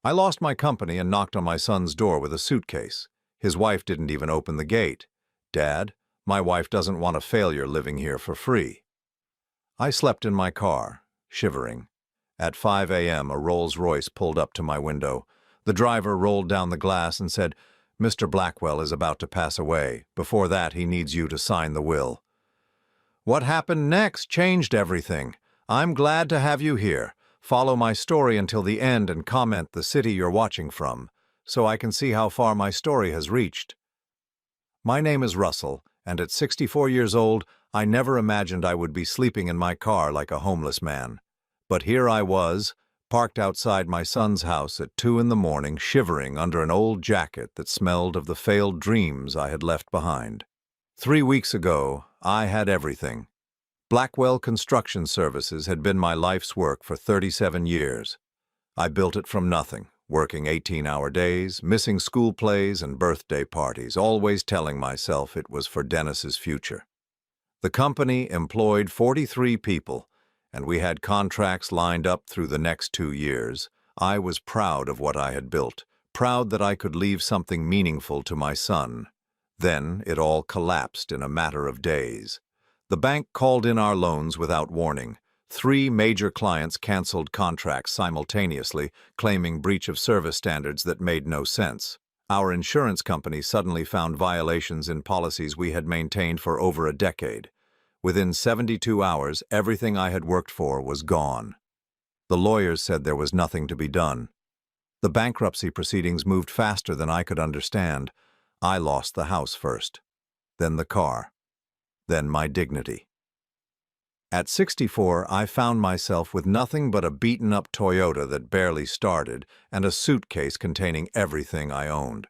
I lost my company and knocked on my son's door with a suitcase. His wife didn't even open the gate. Dad, my wife doesn't want a failure living here for free. I slept in my car, shivering. At 5 a.m., a Rolls-Royce pulled up to my window. The driver rolled down the glass and said, "Mr. Blackwell is about to pass away. Before that, he needs you to sign the will." What happened next changed everything. I'm glad to have you here. Follow my story until the end and comment the city you're watching from, so I can see how far my story has reached. My name is Russell, and at 64 years old, I never imagined I would be sleeping in my car like a homeless man. But here I was, parked outside my son's house at 2 in the morning, shivering under an old jacket that smelled of the failed dreams I had left behind. 3 weeks ago, I had everything. Blackwell Construction Services had been my life's work for 37 years. I built it from nothing, working 18-hour days, missing school plays and birthday parties, always telling myself it was for Dennis's future. The company employed 43 people, and we had contracts lined up through the next 2 years. I was proud of what I had built, proud that I could leave something meaningful to my son. Then it all collapsed in a matter of days. The bank called in our loans without warning. 3 major clients canceled contracts simultaneously, claiming breach of service standards that made no sense. Our insurance company suddenly found violations in policies we had maintained for over a decade. Within 72 hours, everything I had worked for was gone. The lawyers said there was nothing to be done. The bankruptcy proceedings moved faster than I could understand. I lost the house first, then the car, then my dignity. At 64, I found myself with nothing but a beaten-up Toyota that barely started and a suitcase containing everything I owned.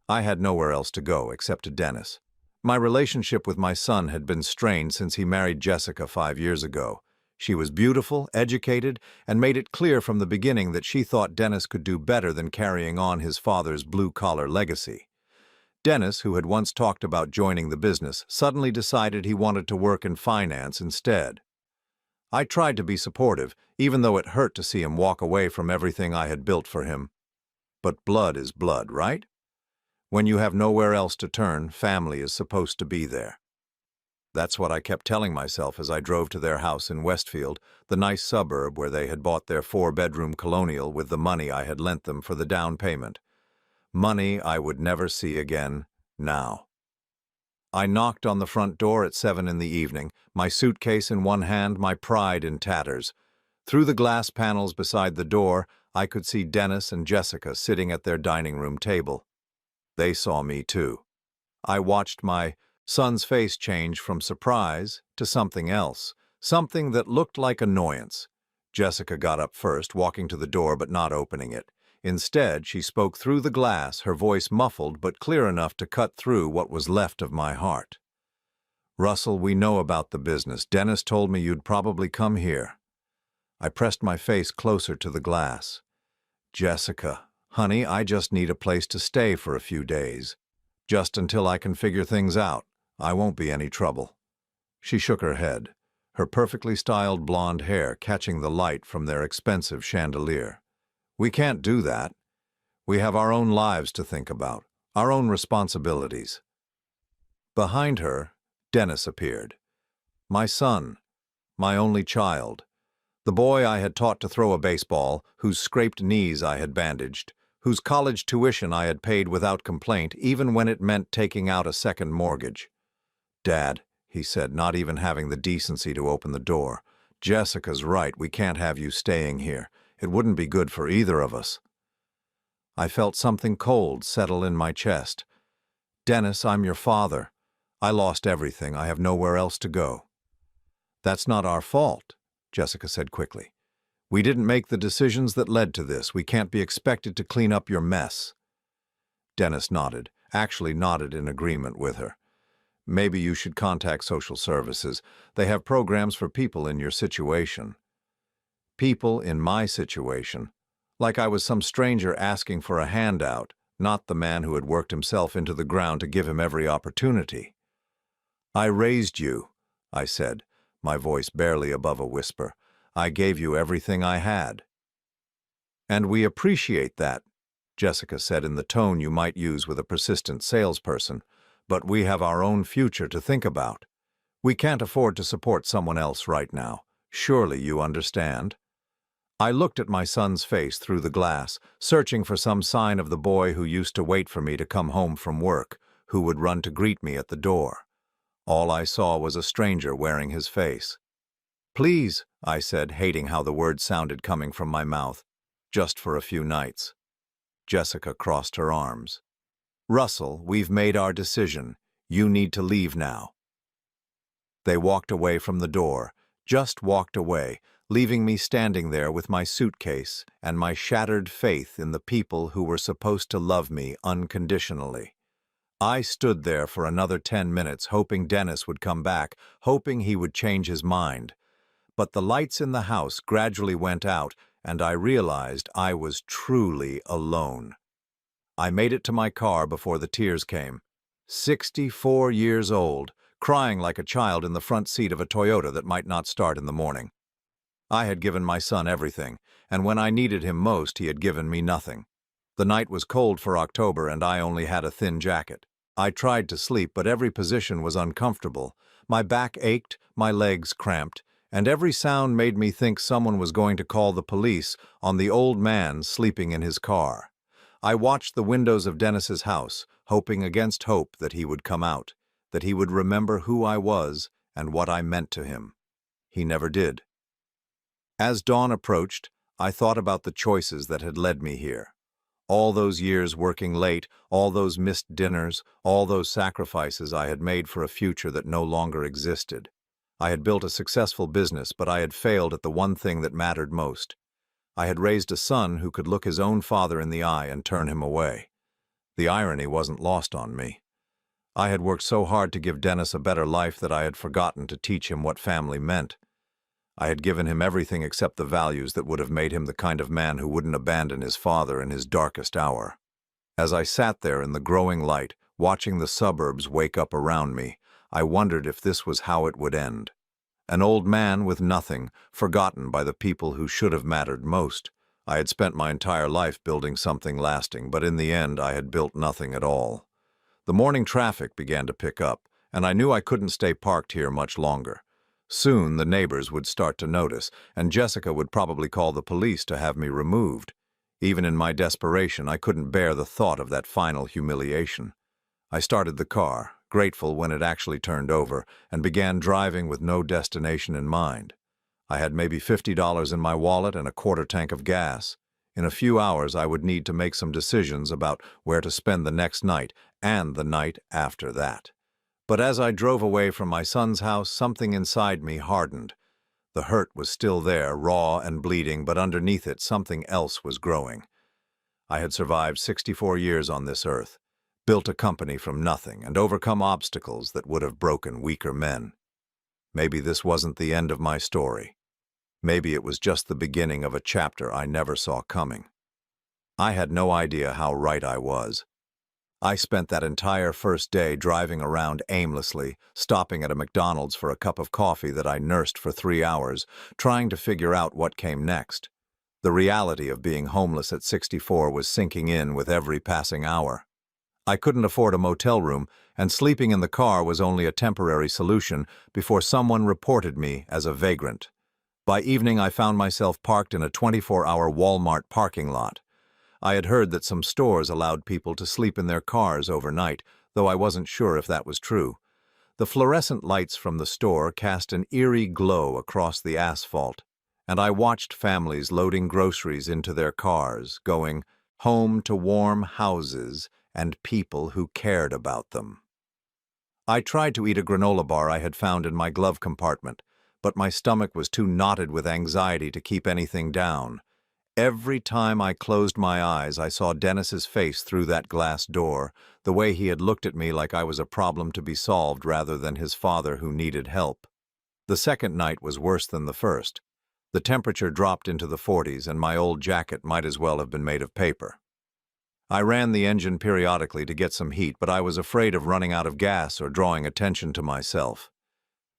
I had nowhere else to go except to Dennis. My relationship with my son had been strained since he married Jessica 5 years ago. She was beautiful, educated, and made it clear from the beginning that she thought Dennis could do better than carrying on his father's blue-collar legacy. Dennis, who had once talked about joining the business, suddenly decided he wanted to work in finance instead. I tried to be supportive, even though it hurt to see him walk away from everything I had built for him. But blood is blood, right? When you have nowhere else to turn, family is supposed to be there. That's what I kept telling myself as I drove to their house in Westfield, the nice suburb where they had bought their 4-bedroom colonial with the money I had lent them for the down payment. Money I would never see again, now. I knocked on the front door at 7 in the evening, my suitcase in one hand, my pride in tatters. Through the glass panels beside the door, I could see Dennis and Jessica sitting at their dining room table. They saw me too. I watched my son's face change from surprise to something else, something that looked like annoyance. Jessica got up first, walking to the door but not opening it. Instead, she spoke through the glass, her voice muffled but clear enough to cut through what was left of my heart. "Russell, we know about the business. Dennis told me you'd probably come here." I pressed my face closer to the glass. "Jessica, honey, I just need a place to stay for a few days. Just until I can figure things out. I won't be any trouble." She shook her head, her perfectly styled blonde hair catching the light from their expensive chandelier. "We can't do that. We have our own lives to think about, our own responsibilities." Behind her, Dennis appeared. My son, my only child, the boy I had taught to throw a baseball, whose scraped knees I had bandaged, whose college tuition I had paid without complaint, even when it meant taking out a second mortgage. "Dad," he said, not even having the decency to open the door, "Jessica's right. We can't have you staying here. It wouldn't be good for either of us." I felt something cold settle in my chest. "Dennis, I'm your father. I lost everything. I have nowhere else to go." "That's not our fault," Jessica said quickly. "We didn't make the decisions that led to this. We can't be expected to clean up your mess." Dennis nodded, actually nodded in agreement with her. "Maybe you should contact social services. They have programs for people in your situation." People in my situation, like I was some stranger asking for a handout, not the man who had worked himself into the ground to give him every opportunity. "I raised you," I said, my voice barely above a whisper. "I gave you everything I had." "And we appreciate that," Jessica said in the tone you might use with a persistent salesperson, "but we have our own future to think about. We can't afford to support someone else right now. Surely you understand?" I looked at my son's face through the glass, searching for some sign of the boy who used to wait for me to come home from work, who would run to greet me at the door. All I saw was a stranger wearing his face. "Please," I said, hating how the words sounded coming from my mouth, "just for a few nights." Jessica crossed her arms. "Russell, we've made our decision. You need to leave now." They walked away from the door, just walked away, leaving me standing there with my suitcase and my shattered faith in the people who were supposed to love me unconditionally. I stood there for another 10 minutes, hoping Dennis would come back, hoping he would change his mind. But the lights in the house gradually went out, and I realized I was truly alone. I made it to my car before the tears came. 64 years old, crying like a child in the front seat of a Toyota that might not start in the morning. I had given my son everything, and when I needed him most, he had given me nothing. The night was cold for October, and I only had a thin jacket. I tried to sleep, but every position was uncomfortable. My back ached, my legs cramped, and every sound made me think someone was going to call the police on the old man sleeping in his car. I watched the windows of Dennis's house, hoping against hope that he would come out, that he would remember who I was and what I meant to him. He never did. As dawn approached, I thought about the choices that had led me here. All those years working late, all those missed dinners, all those sacrifices I had made for a future that no longer existed. I had built a successful business, but I had failed at the one thing that mattered most. I had raised a son who could look his own father in the eye and turn him away. The irony wasn't lost on me. I had worked so hard to give Dennis a better life that I had forgotten to teach him what family meant. I had given him everything except the values that would have made him the kind of man who wouldn't abandon his father in his darkest hour. As I sat there in the growing light, watching the suburbs wake up around me, I wondered if this was how it would end. An old man with nothing, forgotten by the people who should have mattered most. I had spent my entire life building something lasting, but in the end I had built nothing at all. The morning traffic began to pick up, and I knew I couldn't stay parked here much longer. Soon the neighbors would start to notice, and Jessica would probably call the police to have me removed. Even in my desperation, I couldn't bear the thought of that final humiliation. I started the car, grateful when it actually turned over, and began driving with no destination in mind. I had maybe $50 in my wallet and a quarter tank of gas. In a few hours, I would need to make some decisions about where to spend the next night and the night after that. But as I drove away from my son's house, something inside me hardened. The hurt was still there, raw and bleeding, but underneath it something else was growing. I had survived 64 years on this earth, built a company from nothing, and overcome obstacles that would have broken weaker men. Maybe this wasn't the end of my story. Maybe it was just the beginning of a chapter I never saw coming. I had no idea how right I was. I spent that entire first day driving around aimlessly, stopping at a McDonald's for a cup of coffee that I nursed for 3 hours, trying to figure out what came next. The reality of being homeless at 64 was sinking in with every passing hour. I couldn't afford a motel room, and sleeping in the car was only a temporary solution before someone reported me as a vagrant. By evening, I found myself parked in a 24-hour Walmart parking lot. I had heard that some stores allowed people to sleep in their cars overnight, though I wasn't sure if that was true. The fluorescent lights from the store cast an eerie glow across the asphalt, and I watched families loading groceries into their cars, going home to warm houses and people who cared about them. I tried to eat a granola bar I had found in my glove compartment, but my stomach was too knotted with anxiety to keep anything down. Every time I closed my eyes, I saw Dennis's face through that glass door, the way he had looked at me like I was a problem to be solved rather than his father who needed help. The second night was worse than the first. The temperature dropped into the 40s, and my old jacket might as well have been made of paper. I ran the engine periodically to get some heat, but I was afraid of running out of gas or drawing attention to myself.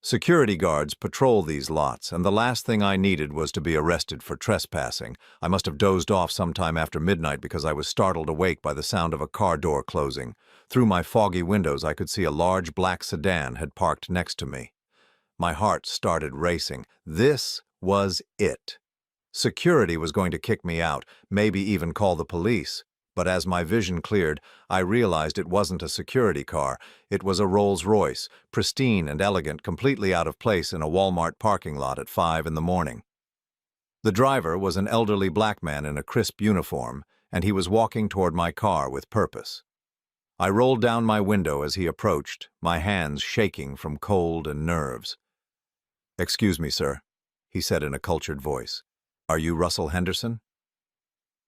Security guards patrol these lots, and the last thing I needed was to be arrested for trespassing. I must have dozed off sometime after midnight because I was startled awake by the sound of a car door closing. Through my foggy windows, I could see a large black sedan had parked next to me. My heart started racing. This was it. Security was going to kick me out, maybe even call the police. But as my vision cleared, I realized it wasn't a security car. It was a Rolls-Royce, pristine and elegant, completely out of place in a Walmart parking lot at 5 in the morning. The driver was an elderly black man in a crisp uniform, and he was walking toward my car with purpose. I rolled down my window as he approached, my hands shaking from cold and nerves. "Excuse me, sir," he said in a cultured voice. "Are you Russell Henderson?"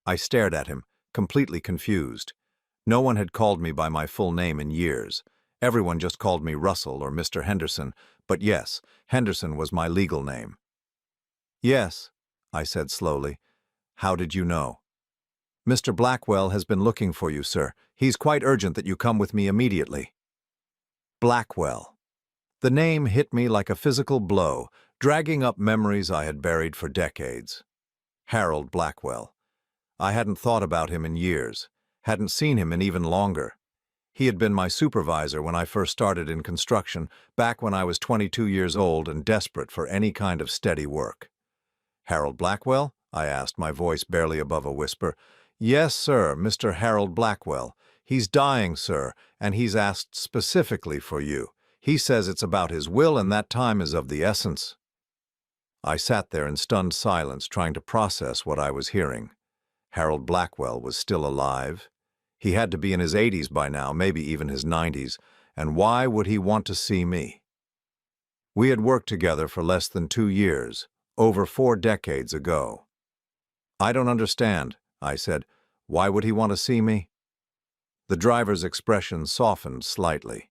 I stared at him, completely confused. No one had called me by my full name in years. Everyone just called me Russell or Mr. Henderson, but yes, Henderson was my legal name. "Yes," I said slowly. "How did you know?" "Mr. Blackwell has been looking for you, sir. He's quite urgent that you come with me immediately." Blackwell. The name hit me like a physical blow, dragging up memories I had buried for decades. Harold Blackwell. I hadn't thought about him in years, hadn't seen him in even longer. He had been my supervisor when I first started in construction, back when I was 22 years old and desperate for any kind of steady work. "Harold Blackwell?" I asked, my voice barely above a whisper. "Yes, sir, Mr. Harold Blackwell. He's dying, sir, and he's asked specifically for you. He says it's about his will and that time is of the essence." I sat there in stunned silence, trying to process what I was hearing. Harold Blackwell was still alive. He had to be in his 80s by now, maybe even his 90s, and why would he want to see me? We had worked together for less than 2 years, over 4 decades ago. "I don't understand," I said. "Why would he want to see me?" The driver's expression softened slightly.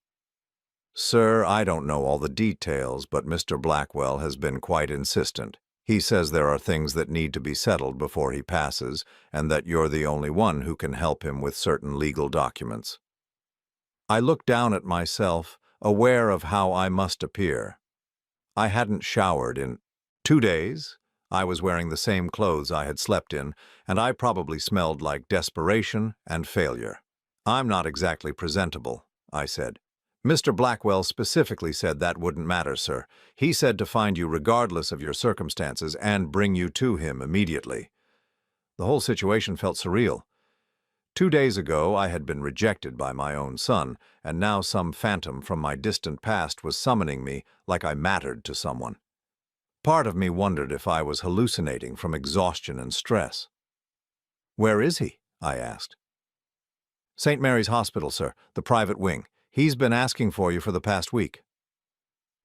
"Sir, I don't know all the details, but Mr. Blackwell has been quite insistent. He says there are things that need to be settled before he passes, and that you're the only one who can help him with certain legal documents." I looked down at myself, aware of how I must appear. I hadn't showered in 2 days. I was wearing the same clothes I had slept in, and I probably smelled like desperation and failure. "I'm not exactly presentable," I said. "Mr. Blackwell specifically said that wouldn't matter, sir. He said to find you regardless of your circumstances and bring you to him immediately." The whole situation felt surreal. 2 days ago, I had been rejected by my own son, and now some phantom from my distant past was summoning me like I mattered to someone. Part of me wondered if I was hallucinating from exhaustion and stress. "Where is he?" I asked. "St. Mary's Hospital, sir, the private wing. He's been asking for you for the past week."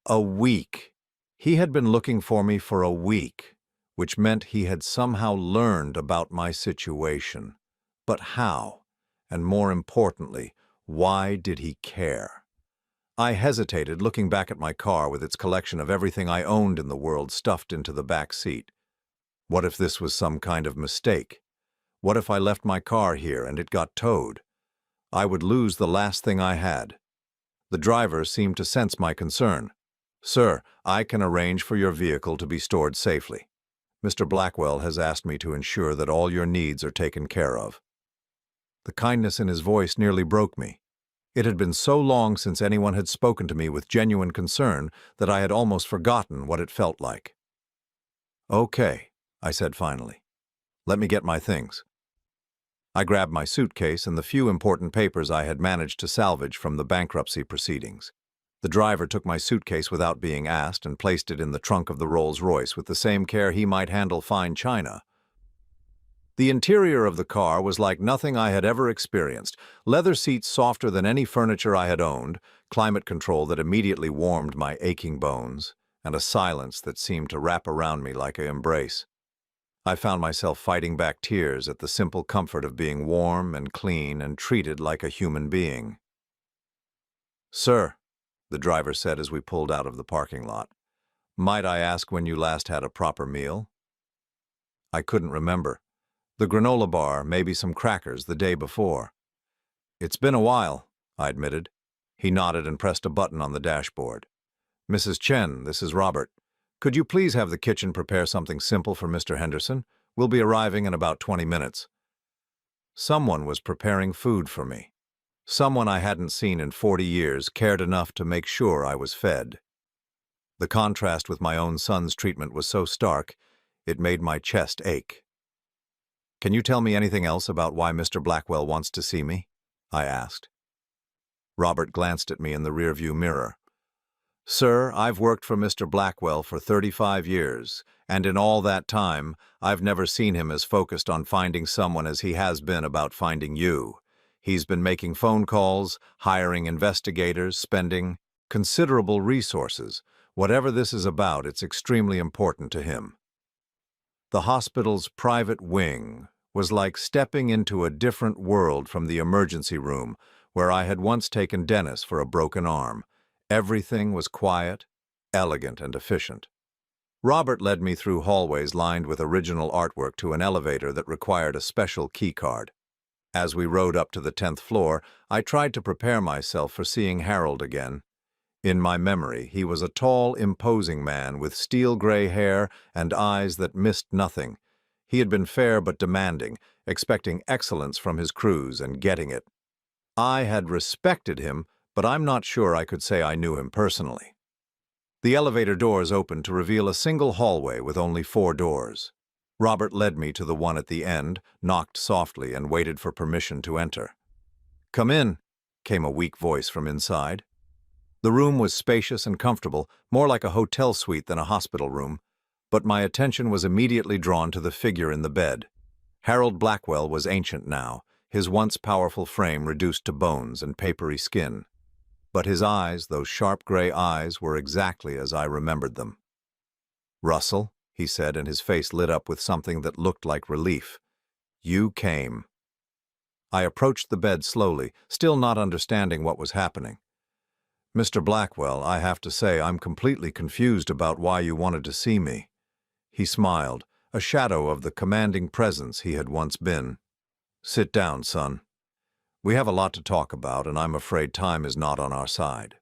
A week. He had been looking for me for a week, which meant he had somehow learned about my situation. But how? And more importantly, why did he care? I hesitated, looking back at my car with its collection of everything I owned in the world stuffed into the back seat. What if this was some kind of mistake? What if I left my car here and it got towed? I would lose the last thing I had. The driver seemed to sense my concern. "Sir, I can arrange for your vehicle to be stored safely. Mr. Blackwell has asked me to ensure that all your needs are taken care of." The kindness in his voice nearly broke me. It had been so long since anyone had spoken to me with genuine concern that I had almost forgotten what it felt like. "Okay," I said finally. "Let me get my things." I grabbed my suitcase and the few important papers I had managed to salvage from the bankruptcy proceedings. The driver took my suitcase without being asked and placed it in the trunk of the Rolls-Royce with the same care he might handle fine china. The interior of the car was like nothing I had ever experienced. Leather seats softer than any furniture I had owned, climate control that immediately warmed my aching bones, and a silence that seemed to wrap around me like an embrace. I found myself fighting back tears at the simple comfort of being warm and clean and treated like a human being. "Sir," the driver said as we pulled out of the parking lot, "might I ask when you last had a proper meal?" I couldn't remember. The granola bar, maybe some crackers the day before. "It's been a while," I admitted. He nodded and pressed a button on the dashboard. Mrs. Chen, this is Robert. Could you please have the kitchen prepare something simple for Mr. Henderson? We'll be arriving in about 20 minutes. Someone was preparing food for me. Someone I hadn't seen in 40 years cared enough to make sure I was fed. The contrast with my own son's treatment was so stark, it made my chest ache. Can you tell me anything else about why Mr. Blackwell wants to see me? I asked. Robert glanced at me in the rearview mirror. Sir, I've worked for Mr. Blackwell for 35 years, and in all that time, I've never seen him as focused on finding someone as he has been about finding you. He's been making phone calls, hiring investigators, spending considerable resources. Whatever this is about, it's extremely important to him. The hospital's private wing was like stepping into a different world from the emergency room where I had once taken Dennis for a broken arm. Everything was quiet, elegant, and efficient. Robert led me through hallways lined with original artwork to an elevator that required a special key card. As we rode up to the 10th floor, I tried to prepare myself for seeing Harold again. In my memory, he was a tall, imposing man with steel-gray hair and eyes that missed nothing. He had been fair but demanding, expecting excellence from his crews and getting it. I had respected him, but I'm not sure I could say I knew him personally. The elevator doors opened to reveal a single hallway with only 4 doors. Robert led me to the one at the end, knocked softly, and waited for permission to enter. "Come in," came a weak voice from inside. The room was spacious and comfortable, more like a hotel suite than a hospital room, but my attention was immediately drawn to the figure in the bed. Harold Blackwell was ancient now, his once powerful frame reduced to bones and papery skin. But his eyes, those sharp gray eyes, were exactly as I remembered them. "Russell," he said, and his face lit up with something that looked like relief. "You came." I approached the bed slowly, still not understanding what was happening. "Mr. Blackwell, I have to say I'm completely confused about why you wanted to see me." He smiled, a shadow of the commanding presence he had once been. "Sit down, son. We have a lot to talk about, and I'm afraid time is not on our side."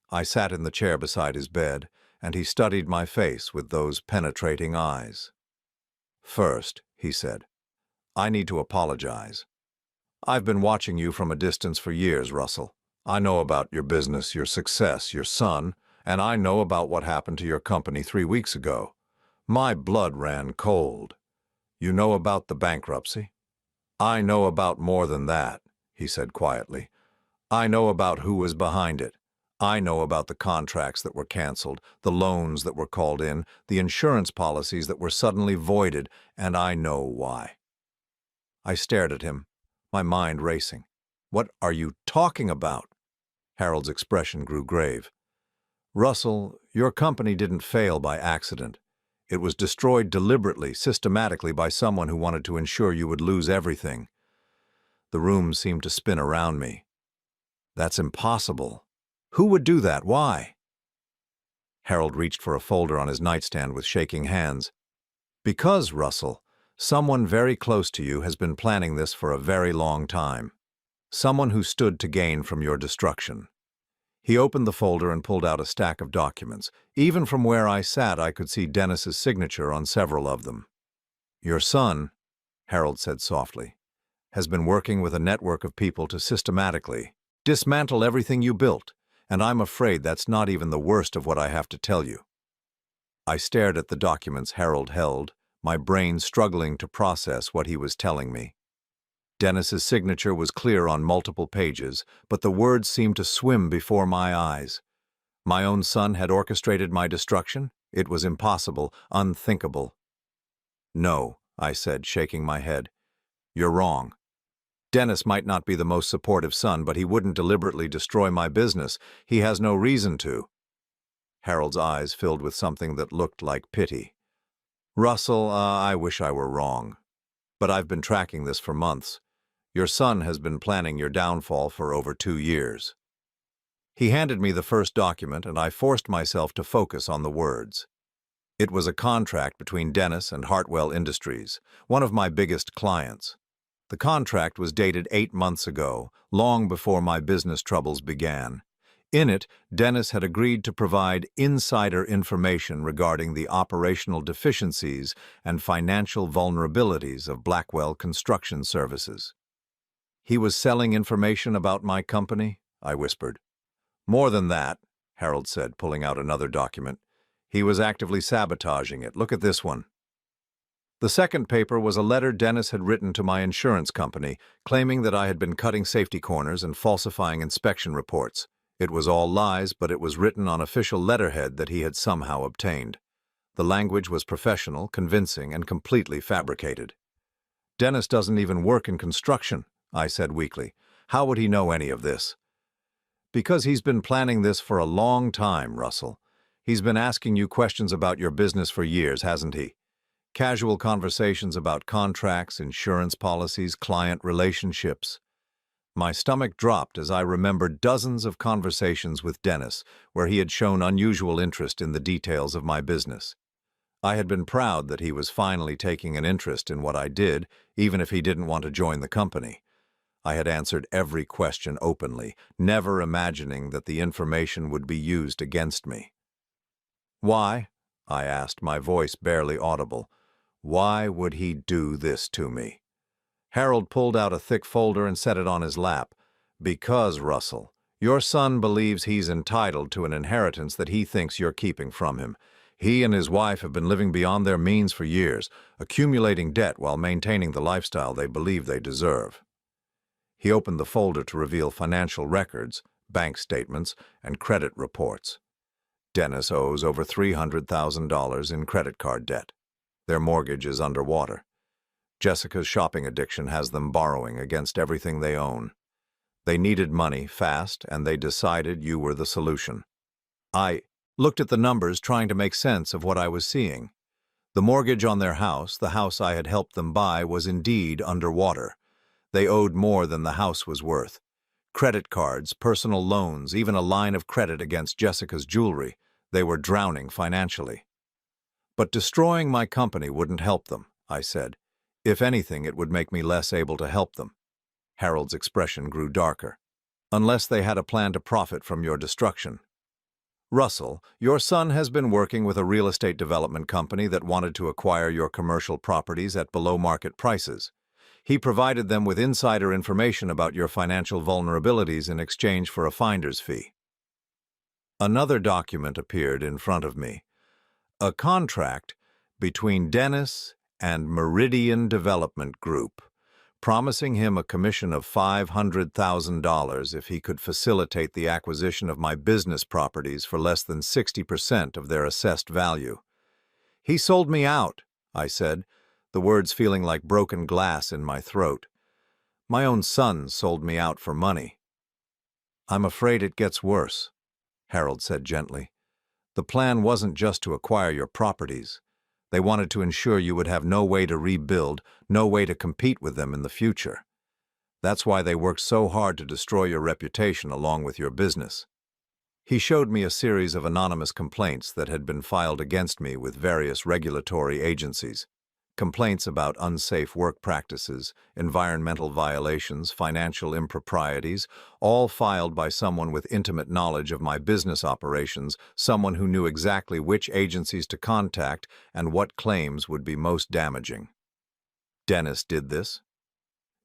I sat in the chair beside his bed, and he studied my face with those penetrating eyes. "First," he said, "I need to apologize. I've been watching you from a distance for years, Russell. I know about your business, your success, your son, and I know about what happened to your company 3 weeks ago. My blood ran cold. You know about the bankruptcy? I know about more than that," he said quietly. "I know about who was behind it. I know about the contracts that were canceled, the loans that were called in, the insurance policies that were suddenly voided, and I know why." I stared at him, my mind racing. "What are you talking about?" Harold's expression grew grave. "Russell, your company didn't fail by accident. It was destroyed deliberately, systematically by someone who wanted to ensure you would lose everything." The room seemed to spin around me. "That's impossible. Who would do that? Why?" Harold reached for a folder on his nightstand with shaking hands. "Because, Russell, someone very close to you has been planning this for a very long time. Someone who stood to gain from your destruction." He opened the folder and pulled out a stack of documents. Even from where I sat, I could see Dennis's signature on several of them. "Your son," Harold said softly, "has been working with a network of people to systematically dismantle everything you built, and I'm afraid that's not even the worst of what I have to tell you." I stared at the documents Harold held, my brain struggling to process what he was telling me. Dennis's signature was clear on multiple pages, but the words seemed to swim before my eyes. My own son had orchestrated my destruction? It was impossible, unthinkable. "No," I said, shaking my head. "You're wrong. Dennis might not be the most supportive son, but he wouldn't deliberately destroy my business. He has no reason to." Harold's eyes filled with something that looked like pity. "Russell, I wish I were wrong. But I've been tracking this for months. Your son has been planning your downfall for over 2 years." He handed me the first document, and I forced myself to focus on the words. It was a contract between Dennis and Hartwell Industries, one of my biggest clients. The contract was dated 8 months ago, long before my business troubles began. In it, Dennis had agreed to provide insider information regarding the operational deficiencies and financial vulnerabilities of Blackwell Construction Services. "He was selling information about my company?" I whispered. "More than that," Harold said, pulling out another document. "He was actively sabotaging it. Look at this one." The second paper was a letter Dennis had written to my insurance company, claiming that I had been cutting safety corners and falsifying inspection reports. It was all lies, but it was written on official letterhead that he had somehow obtained. The language was professional, convincing, and completely fabricated. "Dennis doesn't even work in construction," I said weakly. "How would he know any of this?" "Because he's been planning this for a long time, Russell. He's been asking you questions about your business for years, hasn't he? Casual conversations about contracts, insurance policies, client relationships." My stomach dropped as I remembered dozens of conversations with Dennis where he had shown unusual interest in the details of my business. I had been proud that he was finally taking an interest in what I did, even if he didn't want to join the company. I had answered every question openly, never imagining that the information would be used against me. "Why?" I asked, my voice barely audible. "Why would he do this to me?" Harold pulled out a thick folder and set it on his lap. "Because, Russell, your son believes he's entitled to an inheritance that he thinks you're keeping from him. He and his wife have been living beyond their means for years, accumulating debt while maintaining the lifestyle they believe they deserve." He opened the folder to reveal financial records, bank statements, and credit reports. Dennis owes over $300,000 in credit card debt. Their mortgage is underwater. Jessica's shopping addiction has them borrowing against everything they own. They needed money fast, and they decided you were the solution. I looked at the numbers, trying to make sense of what I was seeing. The mortgage on their house, the house I had helped them buy, was indeed underwater. They owed more than the house was worth. Credit cards, personal loans, even a line of credit against Jessica's jewelry. They were drowning financially. "But destroying my company wouldn't help them," I said. "If anything, it would make me less able to help them." Harold's expression grew darker. "Unless they had a plan to profit from your destruction." "Russell, your son has been working with a real estate development company that wanted to acquire your commercial properties at below-market prices. He provided them with insider information about your financial vulnerabilities in exchange for a finder's fee." Another document appeared in front of me. A contract between Dennis and Meridian Development Group, promising him a commission of $500,000 if he could facilitate the acquisition of my business properties for less than 60% of their assessed value. "He sold me out," I said, the words feeling like broken glass in my throat. "My own son sold me out for money." "I'm afraid it gets worse," Harold said gently. "The plan wasn't just to acquire your properties. They wanted to ensure you would have no way to rebuild, no way to compete with them in the future. That's why they worked so hard to destroy your reputation along with your business." He showed me a series of anonymous complaints that had been filed against me with various regulatory agencies. Complaints about unsafe work practices, environmental violations, financial improprieties, all filed by someone with intimate knowledge of my business operations, someone who knew exactly which agencies to contact and what claims would be most damaging. Dennis did this.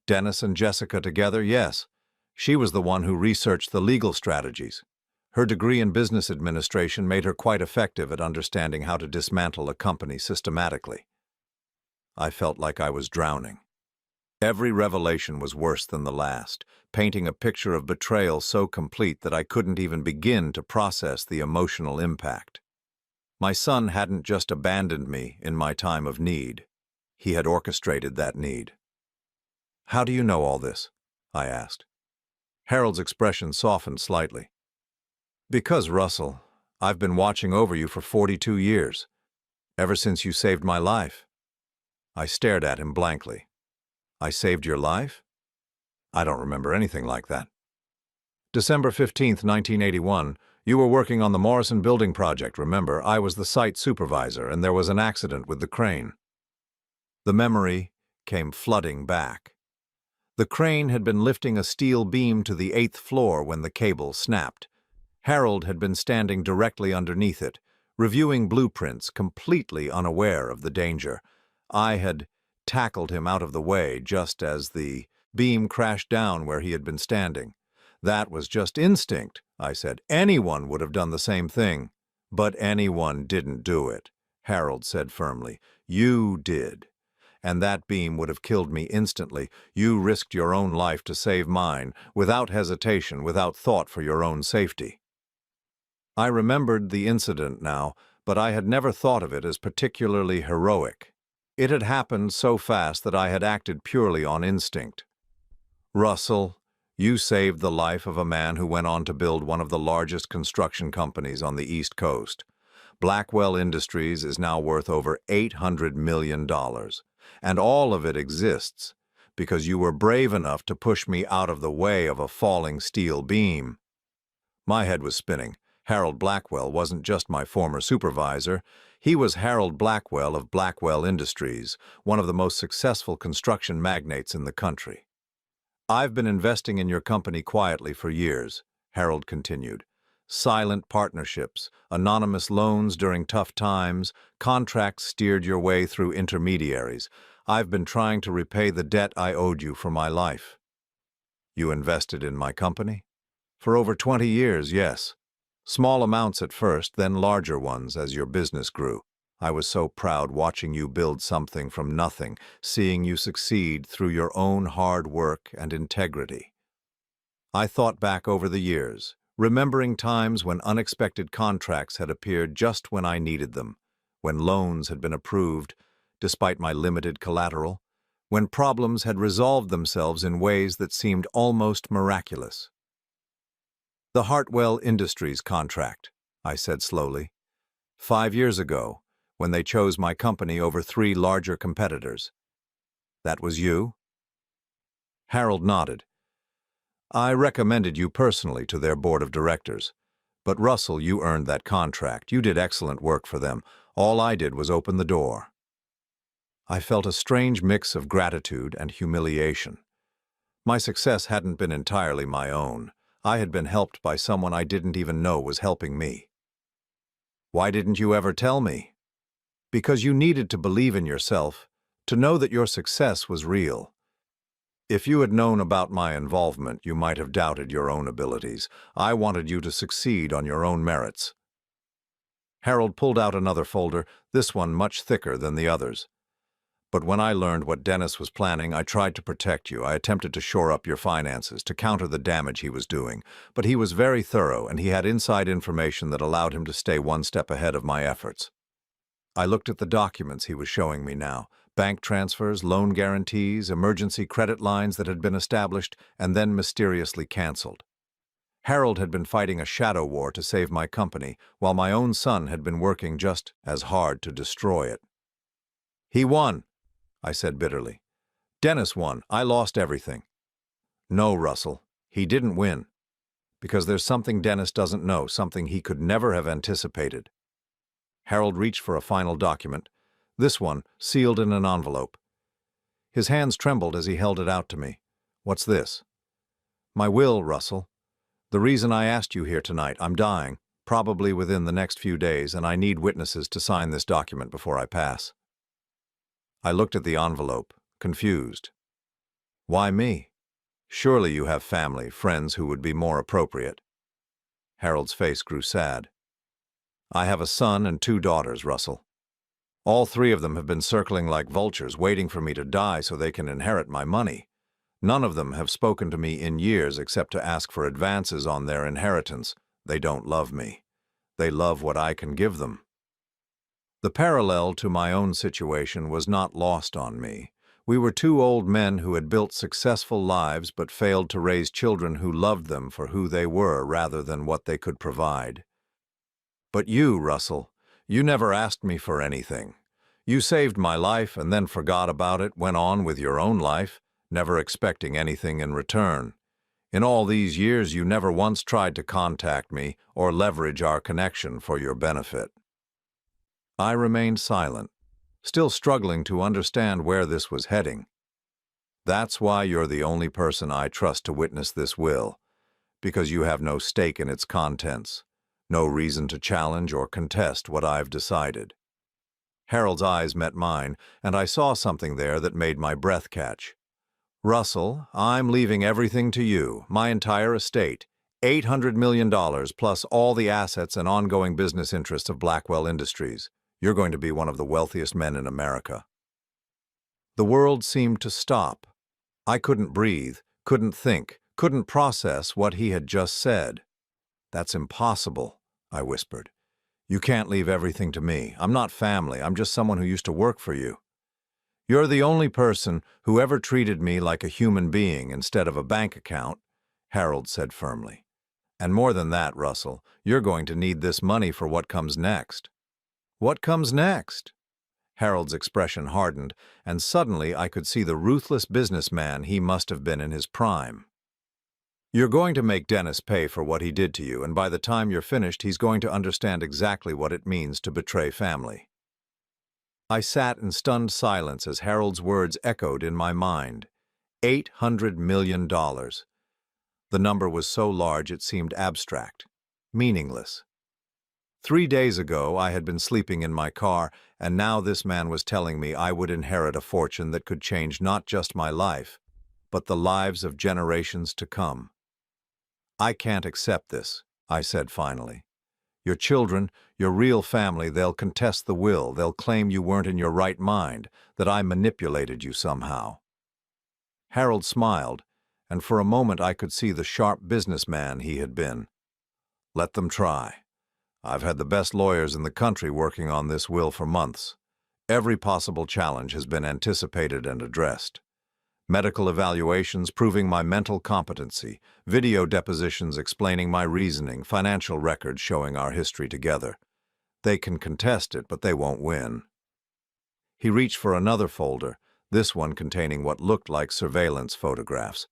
Dennis and Jessica together, yes. She was the one who researched the legal strategies. Her degree in business administration made her quite effective at understanding how to dismantle a company systematically. I felt like I was drowning. Every revelation was worse than the last, painting a picture of betrayal so complete that I couldn't even begin to process the emotional impact. My son hadn't just abandoned me in my time of need. He had orchestrated that need. "How do you know all this?" I asked. Harold's expression softened slightly. "Because, Russell, I've been watching over you for 42 years, ever since you saved my life." I stared at him blankly. "I saved your life? I don't remember anything like that." "December 15th, 1981, you were working on the Morrison building project, remember? I was the site supervisor, and there was an accident with the crane." The memory came flooding back. The crane had been lifting a steel beam to the 8th floor when the cable snapped. Harold had been standing directly underneath it, reviewing blueprints, completely unaware of the danger. I had tackled him out of the way just as the beam crashed down where he had been standing. That was just instinct, I said. Anyone would have done the same thing. But anyone didn't do it, Harold said firmly. You did. And that beam would have killed me instantly. You risked your own life to save mine, without hesitation, without thought for your own safety. I remembered the incident now, but I had never thought of it as particularly heroic. It had happened so fast that I had acted purely on instinct. Russell, you saved the life of a man who went on to build one of the largest construction companies on the East Coast. Blackwell Industries is now worth over $800 million. And all of it exists because you were brave enough to push me out of the way of a falling steel beam. My head was spinning. Harold Blackwell wasn't just my former supervisor. He was Harold Blackwell of Blackwell Industries, one of the most successful construction magnates in the country. I've been investing in your company quietly for years, Harold continued. Silent partnerships, anonymous loans during tough times, contracts steered your way through intermediaries. I've been trying to repay the debt I owed you for my life. You invested in my company? For over 20 years, yes. Small amounts at first, then larger ones as your business grew. I was so proud watching you build something from nothing, seeing you succeed through your own hard work and integrity. I thought back over the years, remembering times when unexpected contracts had appeared just when I needed them, when loans had been approved, despite my limited collateral, when problems had resolved themselves in ways that seemed almost miraculous. The Hartwell Industries contract, I said slowly. 5 years ago, when they chose my company over 3 larger competitors. That was you? Harold nodded. I recommended you personally to their board of directors. But Russell, you earned that contract. You did excellent work for them. All I did was open the door. I felt a strange mix of gratitude and humiliation. My success hadn't been entirely my own. I had been helped by someone I didn't even know was helping me. Why didn't you ever tell me? Because you needed to believe in yourself, to know that your success was real. If you had known about my involvement, you might have doubted your own abilities. I wanted you to succeed on your own merits. Harold pulled out another folder, this one much thicker than the others. But when I learned what Dennis was planning, I tried to protect you. I attempted to shore up your finances, to counter the damage he was doing. But he was very thorough, and he had inside information that allowed him to stay one step ahead of my efforts. I looked at the documents he was showing me now. Bank transfers, loan guarantees, emergency credit lines that had been established and then mysteriously canceled. Harold had been fighting a shadow war to save my company, while my own son had been working just as hard to destroy it. He won, I said bitterly. Dennis won. I lost everything. No, Russell, he didn't win. Because there's something Dennis doesn't know, something he could never have anticipated. Harold reached for a final document, this one sealed in an envelope. His hands trembled as he held it out to me. What's this? My will, Russell. The reason I asked you here tonight, I'm dying, probably within the next few days, and I need witnesses to sign this document before I pass. I looked at the envelope, confused. Why me? Surely you have family, friends who would be more appropriate. Harold's face grew sad. I have a son and 2 daughters, Russell. All 3 of them have been circling like vultures, waiting for me to die so they can inherit my money. None of them have spoken to me in years except to ask for advances on their inheritance. They don't love me. They love what I can give them. The parallel to my own situation was not lost on me. We were 2 old men who had built successful lives but failed to raise children who loved them for who they were rather than what they could provide. But you, Russell, you never asked me for anything. You saved my life and then forgot about it, went on with your own life, never expecting anything in return. In all these years, you never once tried to contact me or leverage our connection for your benefit. I remained silent, still struggling to understand where this was heading. That's why you're the only person I trust to witness this will, because you have no stake in its contents, no reason to challenge or contest what I've decided. Harold's eyes met mine, and I saw something there that made my breath catch. Russell, I'm leaving everything to you, my entire estate, $800 million plus all the assets and ongoing business interests of Blackwell Industries. You're going to be one of the wealthiest men in America. The world seemed to stop. I couldn't breathe, couldn't think, couldn't process what he had just said. That's impossible, I whispered. You can't leave everything to me. I'm not family. I'm just someone who used to work for you. You're the only person who ever treated me like a human being instead of a bank account, Harold said firmly. And more than that, Russell, you're going to need this money for what comes next. What comes next? Harold's expression hardened, and suddenly I could see the ruthless businessman he must have been in his prime. You're going to make Dennis pay for what he did to you, and by the time you're finished, he's going to understand exactly what it means to betray family. I sat in stunned silence as Harold's words echoed in my mind. $800 million. The number was so large it seemed abstract, meaningless. 3 days ago, I had been sleeping in my car, and now this man was telling me I would inherit a fortune that could change not just my life, but the lives of generations to come. I can't accept this, I said finally. Your children, your real family, they'll contest the will. They'll claim you weren't in your right mind, that I manipulated you somehow. Harold smiled, and for a moment I could see the sharp businessman he had been. Let them try. I've had the best lawyers in the country working on this will for months. Every possible challenge has been anticipated and addressed. Medical evaluations proving my mental competency, video depositions explaining my reasoning, financial records showing our history together. They can contest it, but they won't win. He reached for another folder, this one containing what looked like surveillance photographs.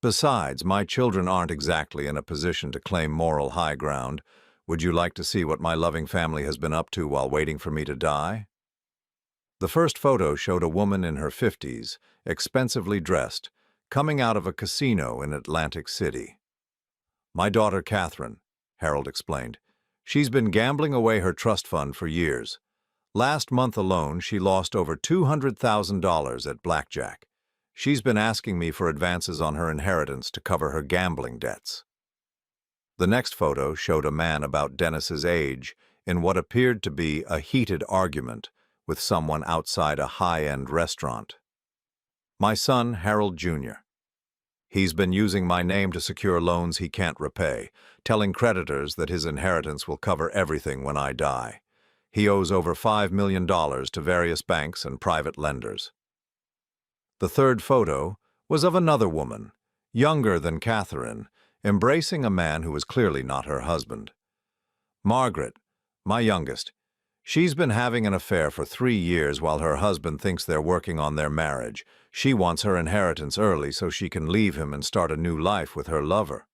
Besides, my children aren't exactly in a position to claim moral high ground. Would you like to see what my loving family has been up to while waiting for me to die? The first photo showed a woman in her 50s, expensively dressed, coming out of a casino in Atlantic City. My daughter Catherine, Harold explained. She's been gambling away her trust fund for years. Last month alone, she lost over $200,000 at blackjack. She's been asking me for advances on her inheritance to cover her gambling debts. The next photo showed a man about Dennis's age in what appeared to be a heated argument with someone outside a high-end restaurant. My son, Harold Jr. He's been using my name to secure loans he can't repay, telling creditors that his inheritance will cover everything when I die. He owes over $5 million to various banks and private lenders. The third photo was of another woman, younger than Catherine, embracing a man who was clearly not her husband. Margaret, my youngest, she's been having an affair for 3 years while her husband thinks they're working on their marriage. She wants her inheritance early so she can leave him and start a new life with her lover.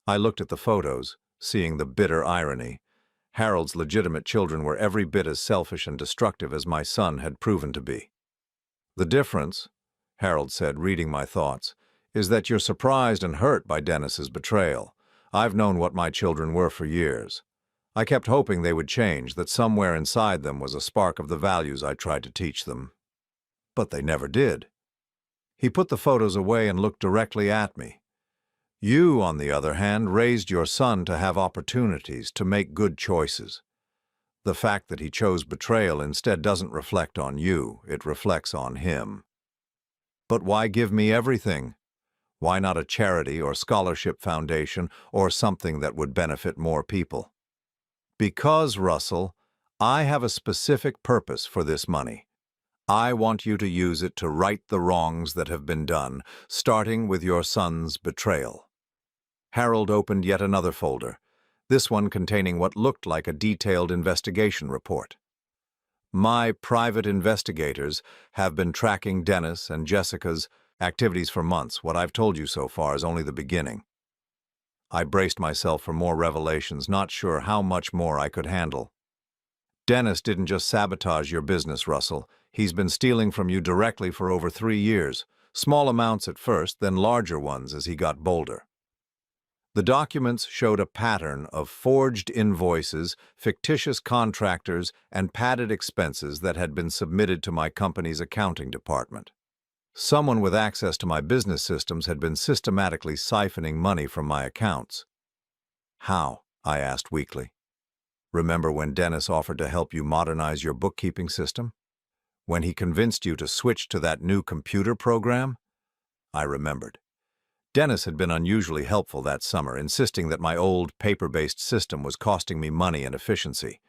I looked at the photos, seeing the bitter irony. Harold's legitimate children were every bit as selfish and destructive as my son had proven to be. The difference, Harold said, reading my thoughts, is that you're surprised and hurt by Dennis's betrayal. I've known what my children were for years. I kept hoping they would change, that somewhere inside them was a spark of the values I tried to teach them. But they never did. He put the photos away and looked directly at me. You, on the other hand, raised your son to have opportunities, to make good choices. The fact that he chose betrayal instead doesn't reflect on you, it reflects on him. But why give me everything? Why not a charity or scholarship foundation or something that would benefit more people? Because, Russell, I have a specific purpose for this money. I want you to use it to right the wrongs that have been done, starting with your son's betrayal. Harold opened yet another folder, this one containing what looked like a detailed investigation report. My private investigators have been tracking Dennis and Jessica's activities for months. What I've told you so far is only the beginning. I braced myself for more revelations, not sure how much more I could handle. Dennis didn't just sabotage your business, Russell. He's been stealing from you directly for over 3 years. Small amounts at first, then larger ones as he got bolder. The documents showed a pattern of forged invoices, fictitious contractors, and padded expenses that had been submitted to my company's accounting department. Someone with access to my business systems had been systematically siphoning money from my accounts. How? I asked weakly. Remember when Dennis offered to help you modernize your bookkeeping system? When he convinced you to switch to that new computer program? I remembered. Dennis had been unusually helpful that summer, insisting that my old paper-based system was costing me money and efficiency.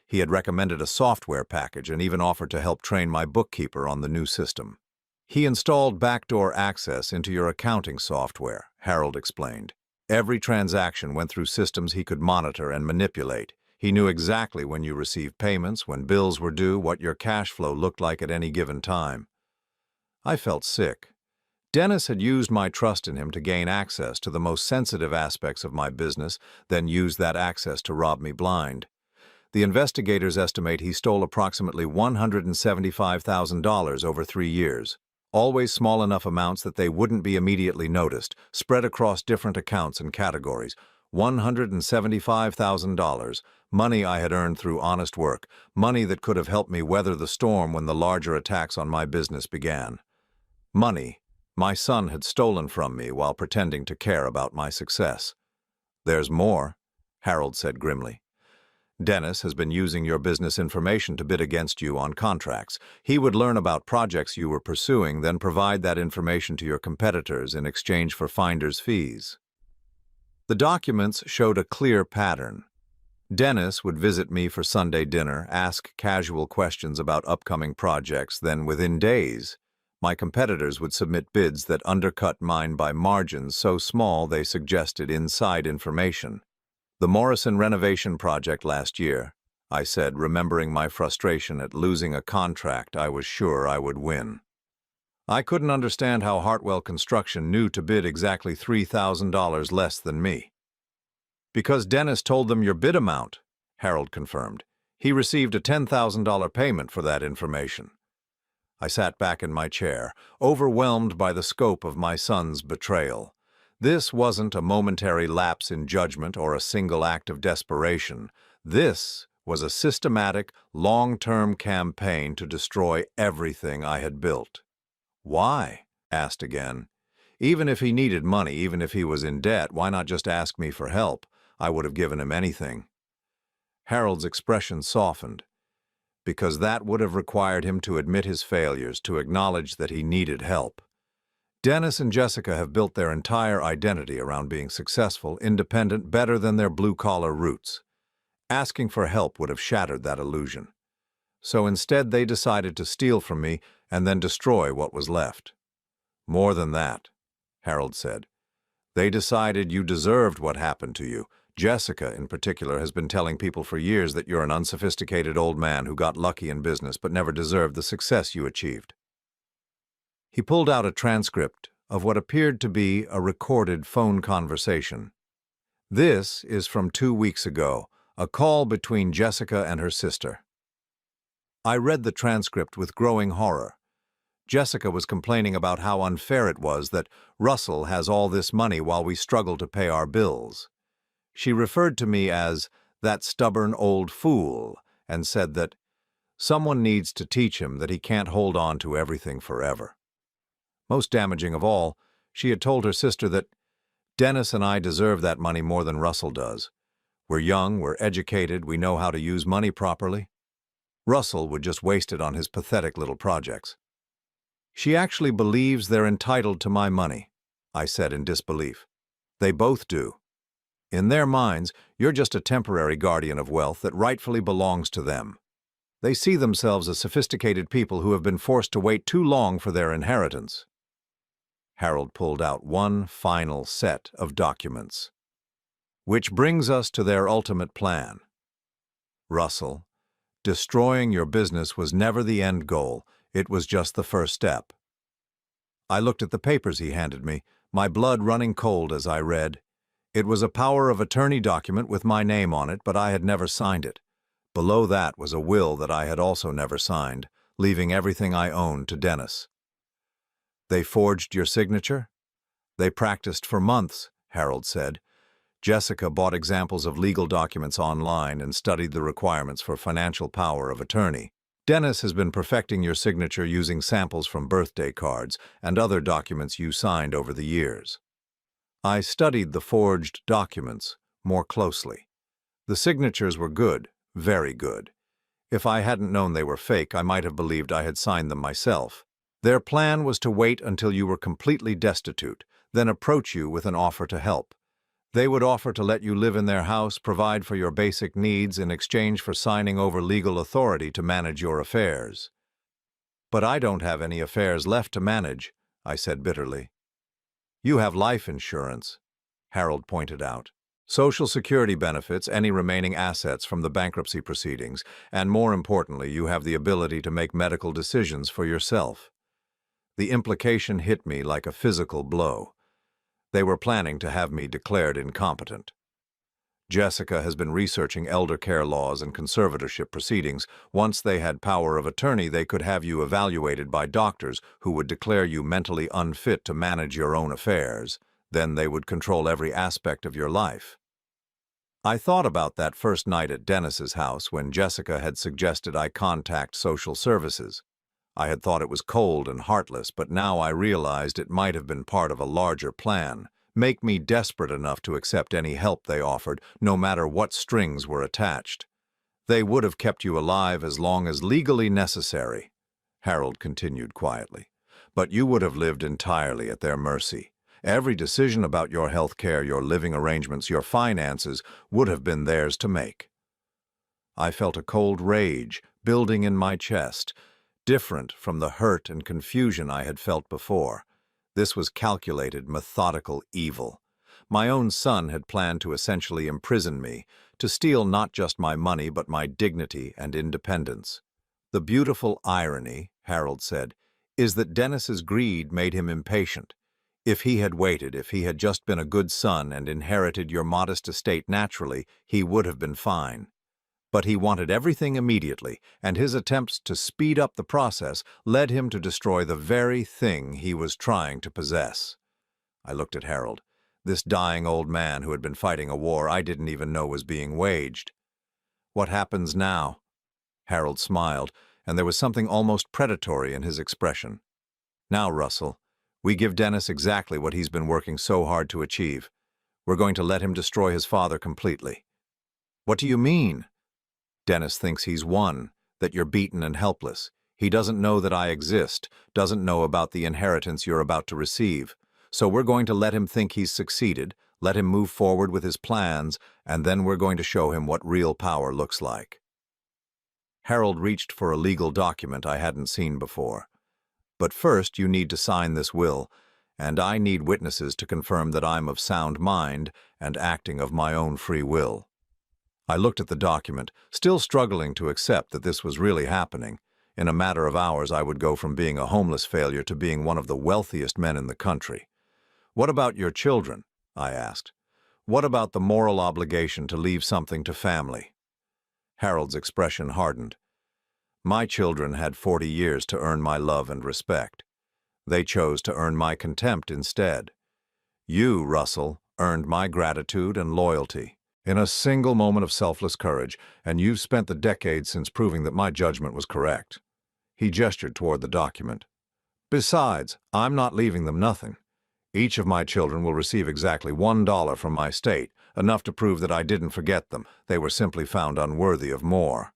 He had recommended a software package and even offered to help train my bookkeeper on the new system. He installed backdoor access into your accounting software, Harold explained. Every transaction went through systems he could monitor and manipulate. He knew exactly when you received payments, when bills were due, what your cash flow looked like at any given time. I felt sick. Dennis had used my trust in him to gain access to the most sensitive aspects of my business, then used that access to rob me blind. The investigators estimate he stole approximately $175,000 over 3 years, always small enough amounts that they wouldn't be immediately noticed, spread across different accounts and categories. $175,000, money I had earned through honest work, money that could have helped me weather the storm when the larger attacks on my business began. Money my son had stolen from me while pretending to care about my success. There's more, Harold said grimly. Dennis has been using your business information to bid against you on contracts. He would learn about projects you were pursuing, then provide that information to your competitors in exchange for finder's fees. The documents showed a clear pattern. Dennis would visit me for Sunday dinner, ask casual questions about upcoming projects, then within days, my competitors would submit bids that undercut mine by margins so small they suggested inside information. The Morrison renovation project last year, I said, remembering my frustration at losing a contract I was sure I would win. I couldn't understand how Hartwell Construction knew to bid exactly $3,000 less than me. Because Dennis told them your bid amount, Harold confirmed. He received a $10,000 payment for that information. I sat back in my chair, overwhelmed by the scope of my son's betrayal. This wasn't a momentary lapse in judgment or a single act of desperation. This was a systematic, long-term campaign to destroy everything I had built. Why? Asked again. Even if he needed money, even if he was in debt, why not just ask me for help? I would have given him anything. Harold's expression softened. Because that would have required him to admit his failures, to acknowledge that he needed help. Dennis and Jessica have built their entire identity around being successful, independent, better than their blue-collar roots. Asking for help would have shattered that illusion. So instead they decided to steal from me and then destroy what was left. More than that, Harold said. They decided you deserved what happened to you. Jessica, in particular, has been telling people for years that you're an unsophisticated old man who got lucky in business but never deserved the success you achieved. He pulled out a transcript of what appeared to be a recorded phone conversation. This is from 2 weeks ago, a call between Jessica and her sister. I read the transcript with growing horror. Jessica was complaining about how unfair it was that Russell has all this money while we struggle to pay our bills. She referred to me as that stubborn old fool and said that someone needs to teach him that he can't hold on to everything forever. Most damaging of all, she had told her sister that Dennis and I deserve that money more than Russell does. We're young, we're educated, we know how to use money properly. Russell would just waste it on his pathetic little projects. She actually believes they're entitled to my money, I said in disbelief. They both do. In their minds, you're just a temporary guardian of wealth that rightfully belongs to them. They see themselves as sophisticated people who have been forced to wait too long for their inheritance. Harold pulled out one final set of documents. Which brings us to their ultimate plan. Russell, destroying your business was never the end goal, it was just the first step. I looked at the papers he handed me, my blood running cold as I read. It was a power of attorney document with my name on it, but I had never signed it. Below that was a will that I had also never signed, leaving everything I owned to Dennis. They forged your signature? They practiced for months, Harold said. Jessica bought examples of legal documents online and studied the requirements for financial power of attorney. Dennis has been perfecting your signature using samples from birthday cards and other documents you signed over the years. I studied the forged documents more closely. The signatures were good, very good. If I hadn't known they were fake, I might have believed I had signed them myself. Their plan was to wait until you were completely destitute, then approach you with an offer to help. They would offer to let you live in their house, provide for your basic needs in exchange for signing over legal authority to manage your affairs. But I don't have any affairs left to manage, I said bitterly. You have life insurance, Harold pointed out. Social Security benefits, any remaining assets from the bankruptcy proceedings, and more importantly, you have the ability to make medical decisions for yourself. The implication hit me like a physical blow. They were planning to have me declared incompetent. Jessica has been researching elder care laws and conservatorship proceedings. Once they had power of attorney, they could have you evaluated by doctors who would declare you mentally unfit to manage your own affairs. Then they would control every aspect of your life. I thought about that first night at Dennis's house when Jessica had suggested I contact social services. I had thought it was cold and heartless, but now I realized it might have been part of a larger plan, make me desperate enough to accept any help they offered, no matter what strings were attached. They would have kept you alive as long as legally necessary, Harold continued quietly, but you would have lived entirely at their mercy. Every decision about your health care, your living arrangements, your finances would have been theirs to make. I felt a cold rage building in my chest, different from the hurt and confusion I had felt before. This was calculated, methodical evil. My own son had planned to essentially imprison me, to steal not just my money but my dignity and independence. The beautiful irony, Harold said, is that Dennis's greed made him impatient. If he had waited, if he had just been a good son and inherited your modest estate naturally, he would have been fine. But he wanted everything immediately, and his attempts to speed up the process led him to destroy the very thing he was trying to possess. I looked at Harold, this dying old man who had been fighting a war I didn't even know was being waged. What happens now? Harold smiled, and there was something almost predatory in his expression. Now, Russell, we give Dennis exactly what he's been working so hard to achieve. We're going to let him destroy his father completely. What do you mean? Dennis thinks he's won, that you're beaten and helpless. He doesn't know that I exist, doesn't know about the inheritance you're about to receive. So we're going to let him think he's succeeded, let him move forward with his plans, and then we're going to show him what real power looks like. Harold reached for a legal document I hadn't seen before. But first you need to sign this will, and I need witnesses to confirm that I'm of sound mind and acting of my own free will. I looked at the document, still struggling to accept that this was really happening. In a matter of hours, I would go from being a homeless failure to being one of the wealthiest men in the country. What about your children? I asked. What about the moral obligation to leave something to family? Harold's expression hardened. My children had 40 years to earn my love and respect. They chose to earn my contempt instead. You, Russell, earned my gratitude and loyalty. In a single moment of selfless courage, and you've spent the decades since proving that my judgment was correct. He gestured toward the document. Besides, I'm not leaving them nothing. Each of my children will receive exactly $1 from my state, enough to prove that I didn't forget them. They were simply found unworthy of more.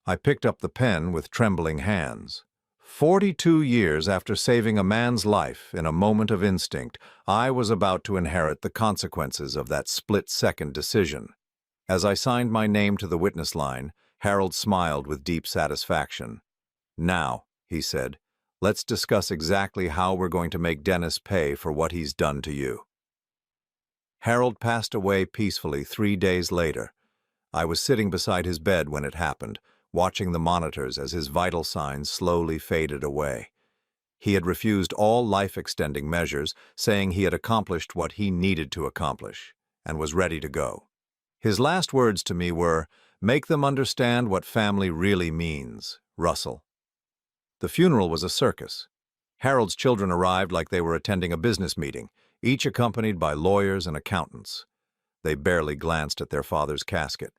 I picked up the pen with trembling hands. 42 years after saving a man's life in a moment of instinct, I was about to inherit the consequences of that split-second decision. As I signed my name to the witness line, Harold smiled with deep satisfaction. Now, he said, let's discuss exactly how we're going to make Dennis pay for what he's done to you. Harold passed away peacefully 3 days later. I was sitting beside his bed when it happened, watching the monitors as his vital signs slowly faded away. He had refused all life-extending measures, saying he had accomplished what he needed to accomplish, and was ready to go. His last words to me were, "Make them understand what family really means, Russell." The funeral was a circus. Harold's children arrived like they were attending a business meeting, each accompanied by lawyers and accountants. They barely glanced at their father's casket,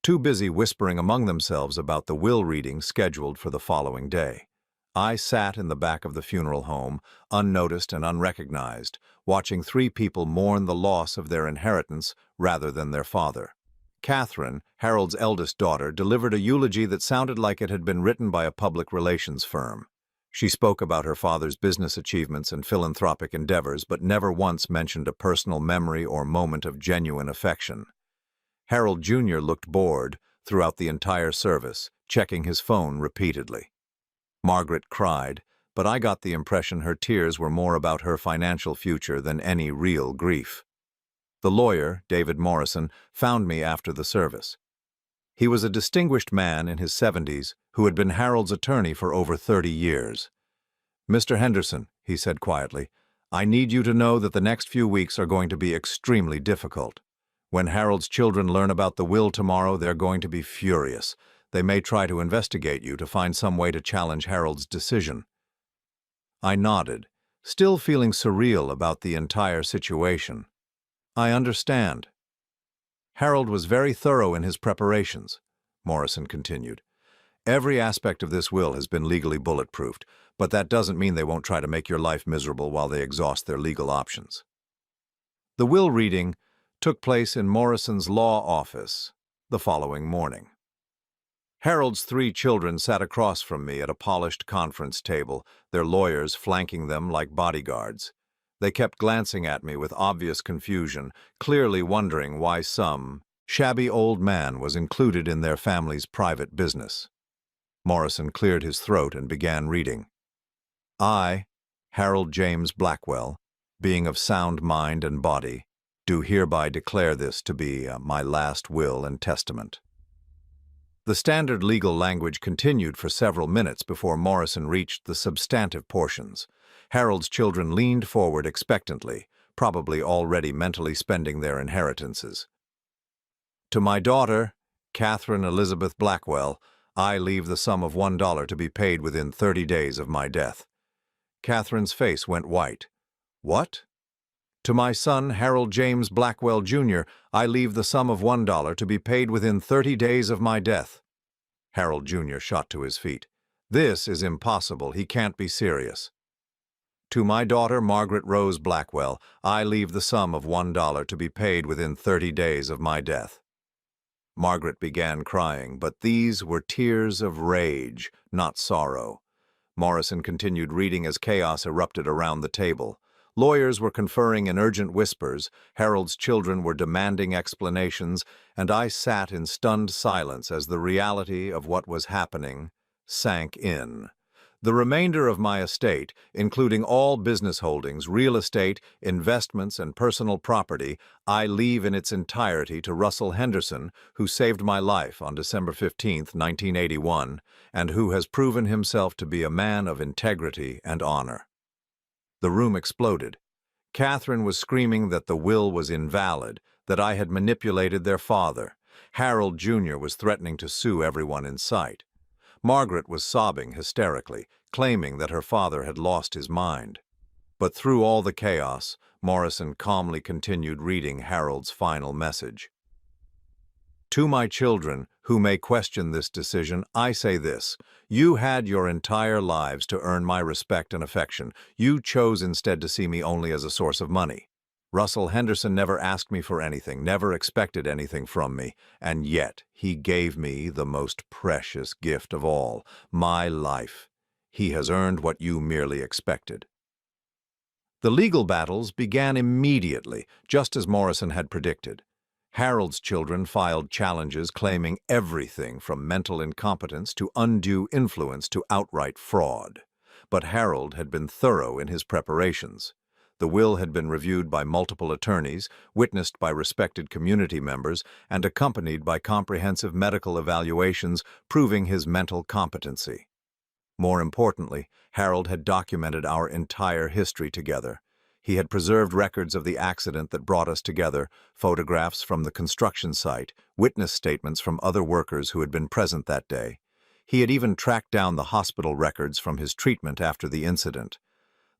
too busy whispering among themselves about the will reading scheduled for the following day. I sat in the back of the funeral home, unnoticed and unrecognized, watching three people mourn the loss of their inheritance rather than their father. Catherine, Harold's eldest daughter, delivered a eulogy that sounded like it had been written by a public relations firm. She spoke about her father's business achievements and philanthropic endeavors, but never once mentioned a personal memory or moment of genuine affection. Harold Jr. looked bored throughout the entire service, checking his phone repeatedly. Margaret cried, but I got the impression her tears were more about her financial future than any real grief. The lawyer, David Morrison, found me after the service. He was a distinguished man in his 70s who had been Harold's attorney for over 30 years. "Mr. Henderson," he said quietly, "I need you to know that the next few weeks are going to be extremely difficult. When Harold's children learn about the will tomorrow, they're going to be furious. They may try to investigate you to find some way to challenge Harold's decision." I nodded, still feeling surreal about the entire situation. "I understand." "Harold was very thorough in his preparations," Morrison continued. "Every aspect of this will has been legally bulletproofed, but that doesn't mean they won't try to make your life miserable while they exhaust their legal options." The will reading took place in Morrison's law office the following morning. Harold's three children sat across from me at a polished conference table, their lawyers flanking them like bodyguards. They kept glancing at me with obvious confusion, clearly wondering why some shabby old man was included in their family's private business. Morrison cleared his throat and began reading. "I, Harold James Blackwell, being of sound mind and body, do hereby declare this to be my last will and testament." The standard legal language continued for several minutes before Morrison reached the substantive portions. Harold's children leaned forward expectantly, probably already mentally spending their inheritances. "To my daughter, Catherine Elizabeth Blackwell, I leave the sum of $1 to be paid within 30 days of my death." Catherine's face went white. "What?" "To my son, Harold James Blackwell, Jr., I leave the sum of $1 to be paid within 30 days of my death." Harold Jr. shot to his feet. "This is impossible. He can't be serious." "To my daughter, Margaret Rose Blackwell, I leave the sum of $1 to be paid within 30 days of my death." Margaret began crying, but these were tears of rage, not sorrow. Morrison continued reading as chaos erupted around the table. Lawyers were conferring in urgent whispers, Harold's children were demanding explanations, and I sat in stunned silence as the reality of what was happening sank in. The remainder of my estate, including all business holdings, real estate, investments, and personal property, I leave in its entirety to Russell Henderson, who saved my life on December 15, 1981, and who has proven himself to be a man of integrity and honor. The room exploded. Catherine was screaming that the will was invalid, that I had manipulated their father. Harold Jr. was threatening to sue everyone in sight. Margaret was sobbing hysterically, claiming that her father had lost his mind. But through all the chaos, Morrison calmly continued reading Harold's final message. "To my children, who may question this decision, I say this. You had your entire lives to earn my respect and affection. You chose instead to see me only as a source of money. Russell Henderson never asked me for anything, never expected anything from me, and yet he gave me the most precious gift of all, my life. He has earned what you merely expected." The legal battles began immediately, just as Morrison had predicted. Harold's children filed challenges claiming everything from mental incompetence to undue influence to outright fraud. But Harold had been thorough in his preparations. The will had been reviewed by multiple attorneys, witnessed by respected community members, and accompanied by comprehensive medical evaluations proving his mental competency. More importantly, Harold had documented our entire history together. He had preserved records of the accident that brought us together, photographs from the construction site, witness statements from other workers who had been present that day. He had even tracked down the hospital records from his treatment after the incident.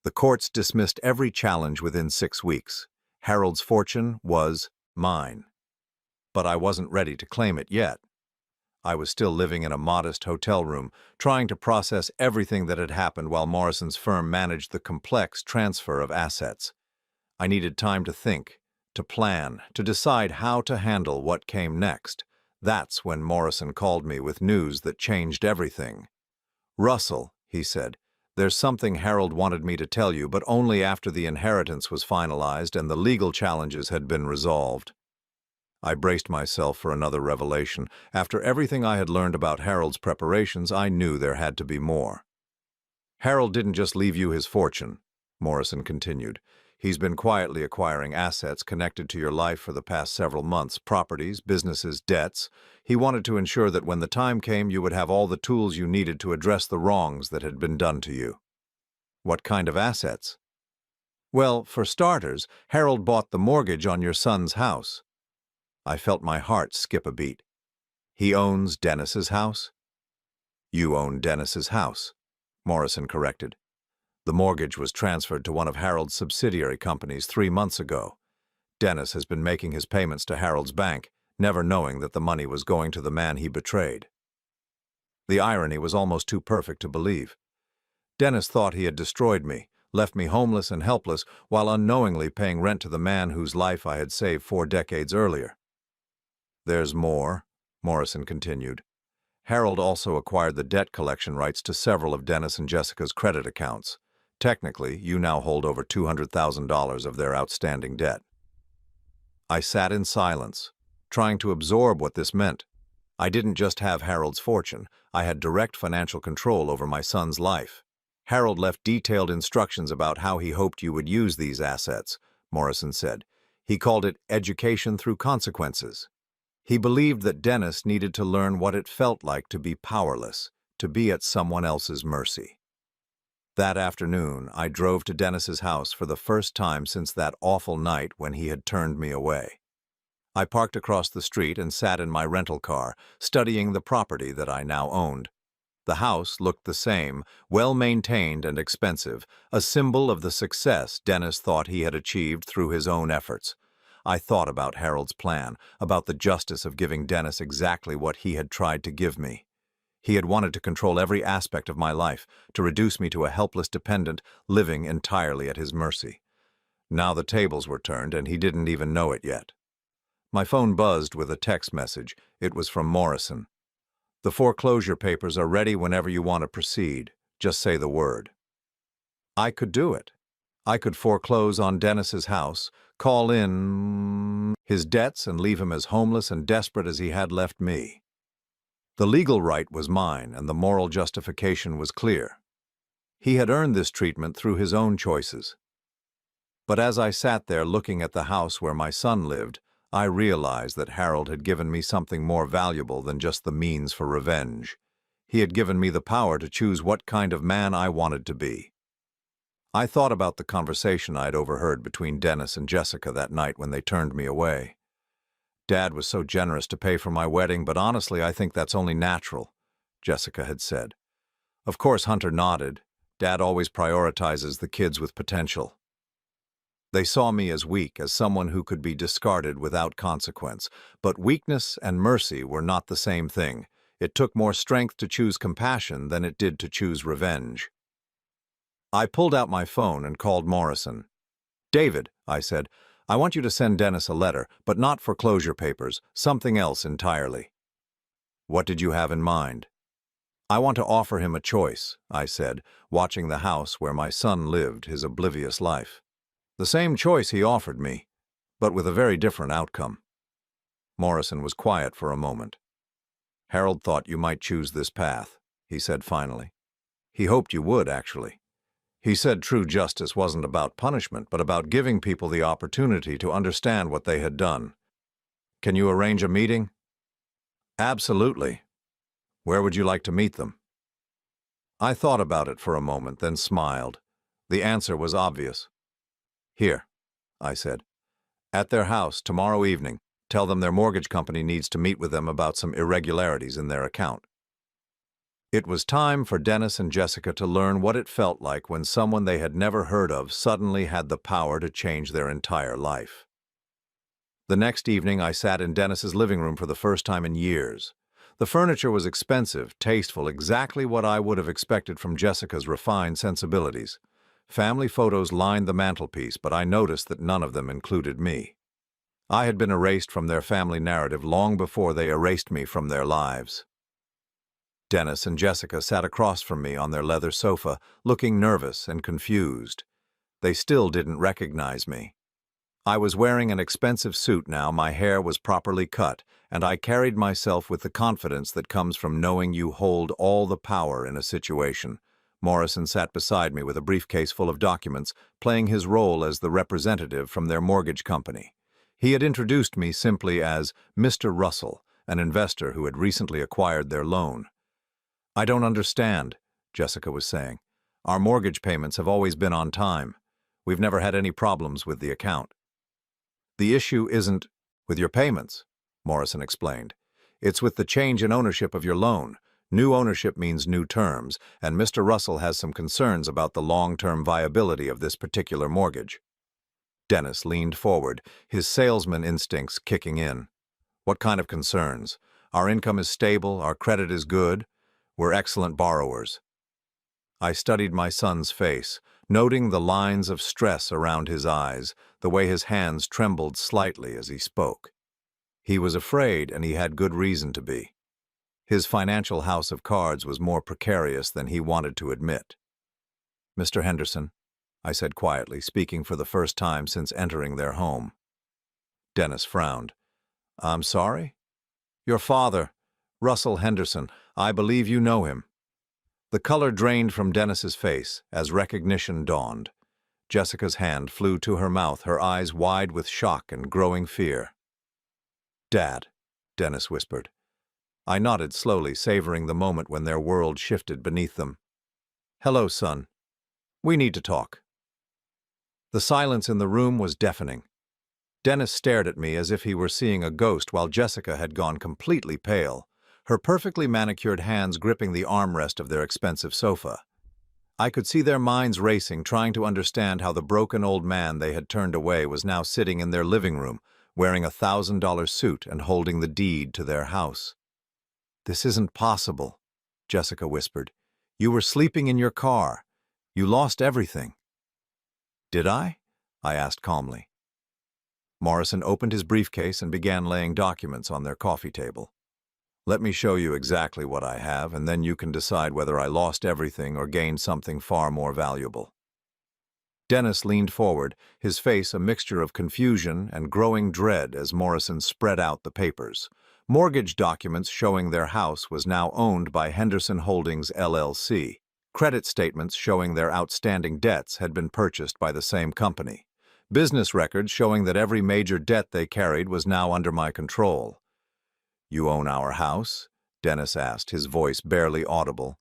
The courts dismissed every challenge within 6 weeks. Harold's fortune was mine. But I wasn't ready to claim it yet. I was still living in a modest hotel room, trying to process everything that had happened while Morrison's firm managed the complex transfer of assets. I needed time to think, to plan, to decide how to handle what came next. That's when Morrison called me with news that changed everything. "Russell," he said, "there's something Harold wanted me to tell you, but only after the inheritance was finalized and the legal challenges had been resolved." I braced myself for another revelation. After everything I had learned about Harold's preparations, I knew there had to be more. "Harold didn't just leave you his fortune," Morrison continued. "He's been quietly acquiring assets connected to your life for the past several months, properties, businesses, debts. He wanted to ensure that when the time came, you would have all the tools you needed to address the wrongs that had been done to you." "What kind of assets?" "Well, for starters, Harold bought the mortgage on your son's house." I felt my heart skip a beat. "He owns Dennis's house?" "You own Dennis's house," Morrison corrected. "The mortgage was transferred to one of Harold's subsidiary companies 3 months ago. Dennis has been making his payments to Harold's bank, never knowing that the money was going to the man he betrayed." The irony was almost too perfect to believe. Dennis thought he had destroyed me, left me homeless and helpless, while unknowingly paying rent to the man whose life I had saved 4 decades earlier. "There's more," Morrison continued. "Harold also acquired the debt collection rights to several of Dennis and Jessica's credit accounts. Technically, you now hold over $200,000 of their outstanding debt." I sat in silence, trying to absorb what this meant. I didn't just have Harold's fortune, I had direct financial control over my son's life. "Harold left detailed instructions about how he hoped you would use these assets," Morrison said. "He called it education through consequences." He believed that Dennis needed to learn what it felt like to be powerless, to be at someone else's mercy. That afternoon, I drove to Dennis's house for the first time since that awful night when he had turned me away. I parked across the street and sat in my rental car, studying the property that I now owned. The house looked the same, well-maintained and expensive, a symbol of the success Dennis thought he had achieved through his own efforts. I thought about Harold's plan, about the justice of giving Dennis exactly what he had tried to give me. He had wanted to control every aspect of my life, to reduce me to a helpless dependent, living entirely at his mercy. Now the tables were turned, and he didn't even know it yet. My phone buzzed with a text message. It was from Morrison. "The foreclosure papers are ready whenever you want to proceed. Just say the word." I could do it. I could foreclose on Dennis's house, call in his debts, and leave him as homeless and desperate as he had left me. The legal right was mine, and the moral justification was clear. He had earned this treatment through his own choices. But as I sat there looking at the house where my son lived, I realized that Harold had given me something more valuable than just the means for revenge. He had given me the power to choose what kind of man I wanted to be. I thought about the conversation I'd overheard between Dennis and Jessica that night when they turned me away. "Dad was so generous to pay for my wedding, but honestly, I think that's only natural," Jessica had said. Of course, Hunter nodded. "Dad always prioritizes the kids with potential." They saw me as weak, as someone who could be discarded without consequence. But weakness and mercy were not the same thing. It took more strength to choose compassion than it did to choose revenge. I pulled out my phone and called Morrison. "David," I said, "I want you to send Dennis a letter, but not foreclosure papers, something else entirely." "What did you have in mind?" "I want to offer him a choice," I said, watching the house where my son lived his oblivious life. "The same choice he offered me, but with a very different outcome." Morrison was quiet for a moment. "Harold thought you might choose this path," he said finally. "He hoped you would, actually. He said true justice wasn't about punishment, but about giving people the opportunity to understand what they had done. Can you arrange a meeting?" "Absolutely. Where would you like to meet them?" I thought about it for a moment, then smiled. The answer was obvious. "Here," I said. "At their house tomorrow evening. Tell them their mortgage company needs to meet with them about some irregularities in their account." It was time for Dennis and Jessica to learn what it felt like when someone they had never heard of suddenly had the power to change their entire life. The next evening, I sat in Dennis's living room for the first time in years. The furniture was expensive, tasteful, exactly what I would have expected from Jessica's refined sensibilities. Family photos lined the mantelpiece, but I noticed that none of them included me. I had been erased from their family narrative long before they erased me from their lives. Dennis and Jessica sat across from me on their leather sofa, looking nervous and confused. They still didn't recognize me. I was wearing an expensive suit now, my hair was properly cut, and I carried myself with the confidence that comes from knowing you hold all the power in a situation. Morrison sat beside me with a briefcase full of documents, playing his role as the representative from their mortgage company. He had introduced me simply as Mr. Russell, an investor who had recently acquired their loan. "I don't understand," Jessica was saying. "Our mortgage payments have always been on time. We've never had any problems with the account." "The issue isn't with your payments," Morrison explained. "It's with the change in ownership of your loan. New ownership means new terms, and Mr. Russell has some concerns about the long-term viability of this particular mortgage." Dennis leaned forward, his salesman instincts kicking in. "What kind of concerns? Our income is stable, our credit is good. We're excellent borrowers." I studied my son's face, noting the lines of stress around his eyes, the way his hands trembled slightly as he spoke. He was afraid, and he had good reason to be. His financial house of cards was more precarious than he wanted to admit. "Mr. Henderson," I said quietly, speaking for the first time since entering their home. Dennis frowned. "I'm sorry?" "Your father, Russell Henderson. I believe you know him." The color drained from Dennis's face as recognition dawned. Jessica's hand flew to her mouth, her eyes wide with shock and growing fear. "Dad," Dennis whispered. I nodded slowly, savoring the moment when their world shifted beneath them. "Hello, son. We need to talk." The silence in the room was deafening. Dennis stared at me as if he were seeing a ghost, while Jessica had gone completely pale, her perfectly manicured hands gripping the armrest of their expensive sofa. I could see their minds racing, trying to understand how the broken old man they had turned away was now sitting in their living room, wearing a $1,000 suit and holding the deed to their house. "This isn't possible," Jessica whispered. "You were sleeping in your car. You lost everything." "Did I?" I asked calmly. Morrison opened his briefcase and began laying documents on their coffee table. "Let me show you exactly what I have, and then you can decide whether I lost everything or gained something far more valuable." Dennis leaned forward, his face a mixture of confusion and growing dread as Morrison spread out the papers. Mortgage documents showing their house was now owned by Henderson Holdings, LLC. Credit statements showing their outstanding debts had been purchased by the same company. Business records showing that every major debt they carried was now under my control. "You own our house?" Dennis asked, his voice barely audible.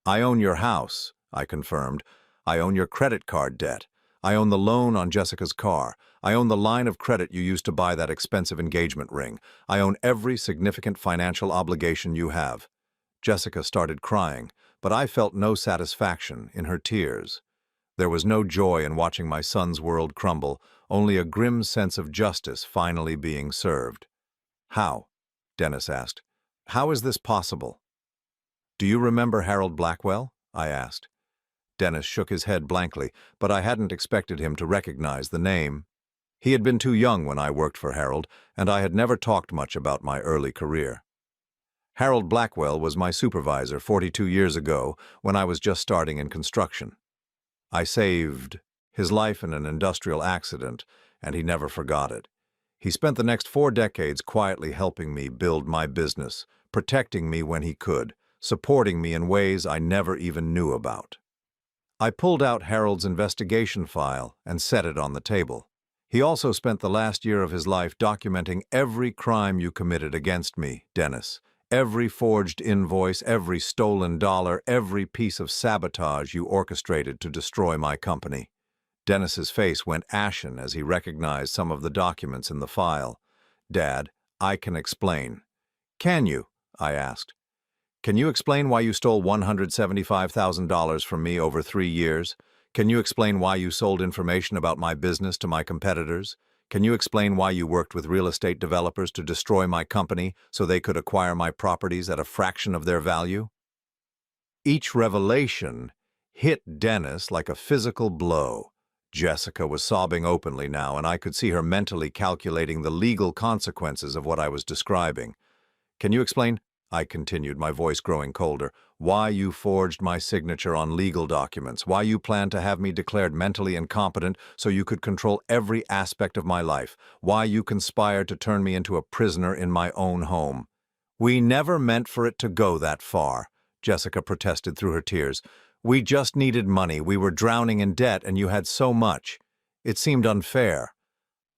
"I own your house," I confirmed. "I own your credit card debt. I own the loan on Jessica's car. I own the line of credit you used to buy that expensive engagement ring. I own every significant financial obligation you have." Jessica started crying, but I felt no satisfaction in her tears. There was no joy in watching my son's world crumble, only a grim sense of justice finally being served. "How?" Dennis asked. "How is this possible?" "Do you remember Harold Blackwell?" I asked. Dennis shook his head blankly, but I hadn't expected him to recognize the name. He had been too young when I worked for Harold, and I had never talked much about my early career. "Harold Blackwell was my supervisor 42 years ago when I was just starting in construction. I saved his life in an industrial accident, and he never forgot it. He spent the next 4 decades quietly helping me build my business, protecting me when he could, supporting me in ways I never even knew about." I pulled out Harold's investigation file and set it on the table. "He also spent the last year of his life documenting every crime you committed against me, Dennis. Every forged invoice, every stolen dollar, every piece of sabotage you orchestrated to destroy my company." Dennis's face went ashen as he recognized some of the documents in the file. "Dad, I can explain." "Can you?" I asked. "Can you explain why you stole $175,000 from me over 3 years? Can you explain why you sold information about my business to my competitors? Can you explain why you worked with real estate developers to destroy my company so they could acquire my properties at a fraction of their value? Each revelation hit Dennis like a physical blow. Jessica was sobbing openly now, and I could see her mentally calculating the legal consequences of what I was describing. Can you explain, I continued, my voice growing colder, why you forged my signature on legal documents, why you planned to have me declared mentally incompetent so you could control every aspect of my life, why you conspired to turn me into a prisoner in my own home? We never meant for it to go that far, Jessica protested through her tears. We just needed money. We were drowning in debt, and you had so much. It seemed unfair.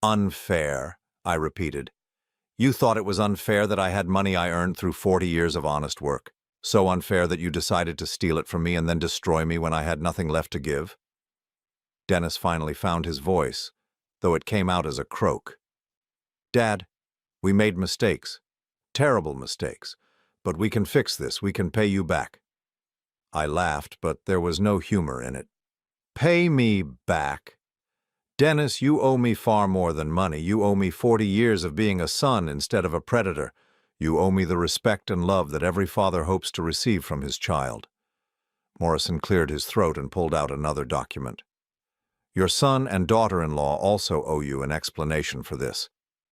Unfair, I repeated. You thought it was unfair that I had money I earned through 40 years of honest work. So unfair that you decided to steal it from me and then destroy me when I had nothing left to give? Dennis finally found his voice, though it came out as a croak. Dad, we made mistakes. Terrible mistakes. But we can fix this. We can pay you back. I laughed, but there was no humor in it. Pay me back? Dennis, you owe me far more than money. You owe me 40 years of being a son instead of a predator. You owe me the respect and love that every father hopes to receive from his child. Morrison cleared his throat and pulled out another document. Your son and daughter-in-law also owe you an explanation for this,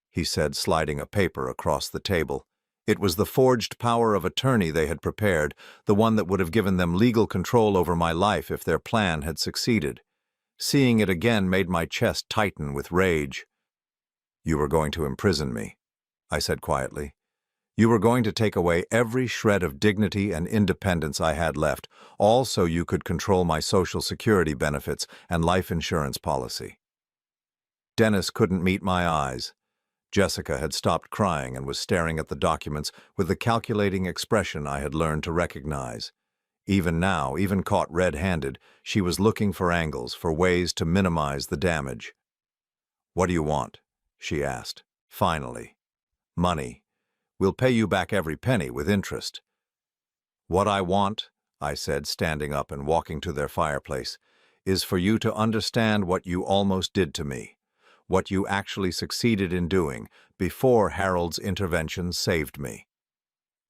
he said, sliding a paper across the table. It was the forged power of attorney they had prepared, the one that would have given them legal control over my life if their plan had succeeded. Seeing it again made my chest tighten with rage. You were going to imprison me, I said quietly. You were going to take away every shred of dignity and independence I had left, all so you could control my Social Security benefits and life insurance policy. Dennis couldn't meet my eyes. Jessica had stopped crying and was staring at the documents with the calculating expression I had learned to recognize. Even now, even caught red-handed, she was looking for angles, for ways to minimize the damage. What do you want? She asked. Finally. Money. We'll pay you back every penny with interest. What I want, I said, standing up and walking to their fireplace, is for you to understand what you almost did to me, what you actually succeeded in doing before Harold's intervention saved me.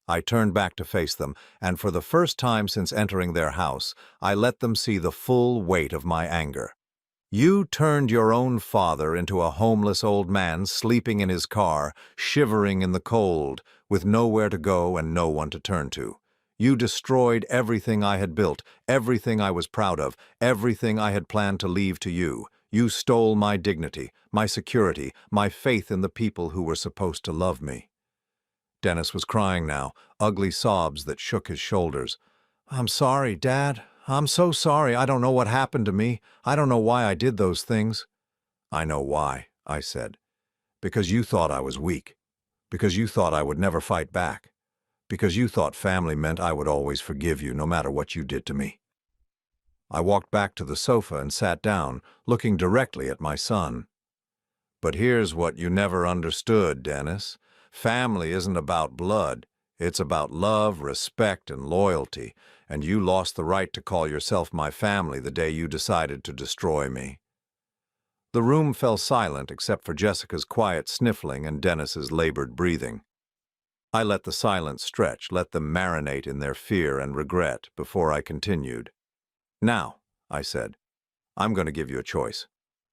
I turned back to face them, and for the first time since entering their house, I let them see the full weight of my anger. You turned your own father into a homeless old man sleeping in his car, shivering in the cold, with nowhere to go and no one to turn to. You destroyed everything I had built, everything I was proud of, everything I had planned to leave to you. You stole my dignity, my security, my faith in the people who were supposed to love me. Dennis was crying now, ugly sobs that shook his shoulders. I'm sorry, Dad. I'm so sorry. I don't know what happened to me. I don't know why I did those things. I know why, I said. Because you thought I was weak. Because you thought I would never fight back. Because you thought family meant I would always forgive you no matter what you did to me. I walked back to the sofa and sat down, looking directly at my son. But here's what you never understood, Dennis. Family isn't about blood. It's about love, respect, and loyalty, and you lost the right to call yourself my family the day you decided to destroy me. The room fell silent except for Jessica's quiet sniffling and Dennis's labored breathing. I let the silence stretch, let them marinate in their fear and regret before I continued. Now, I said, I'm going to give you a choice.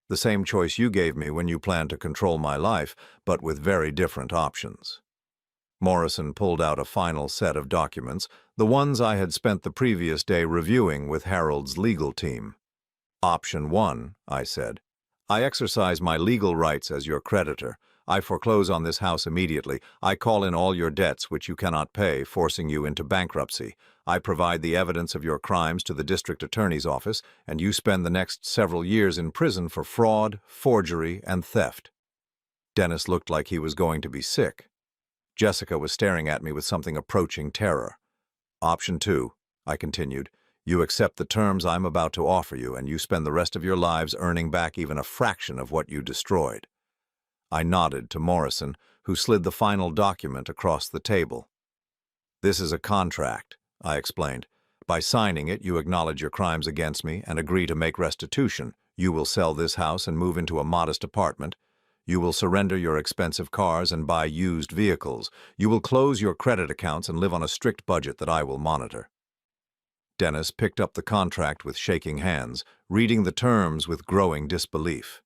The same choice you gave me when you planned to control my life, but with very different options. Morrison pulled out a final set of documents, the ones I had spent the previous day reviewing with Harold's legal team. Option 1, I said. I exercise my legal rights as your creditor. I foreclose on this house immediately. I call in all your debts which you cannot pay, forcing you into bankruptcy. I provide the evidence of your crimes to the district attorney's office, and you spend the next several years in prison for fraud, forgery, and theft. Dennis looked like he was going to be sick. Jessica was staring at me with something approaching terror. Option 2, I continued. You accept the terms I'm about to offer you, and you spend the rest of your lives earning back even a fraction of what you destroyed. I nodded to Morrison, who slid the final document across the table. This is a contract, I explained. By signing it, you acknowledge your crimes against me and agree to make restitution. You will sell this house and move into a modest apartment. You will surrender your expensive cars and buy used vehicles. You will close your credit accounts and live on a strict budget that I will monitor." Dennis picked up the contract with shaking hands, reading the terms with growing disbelief.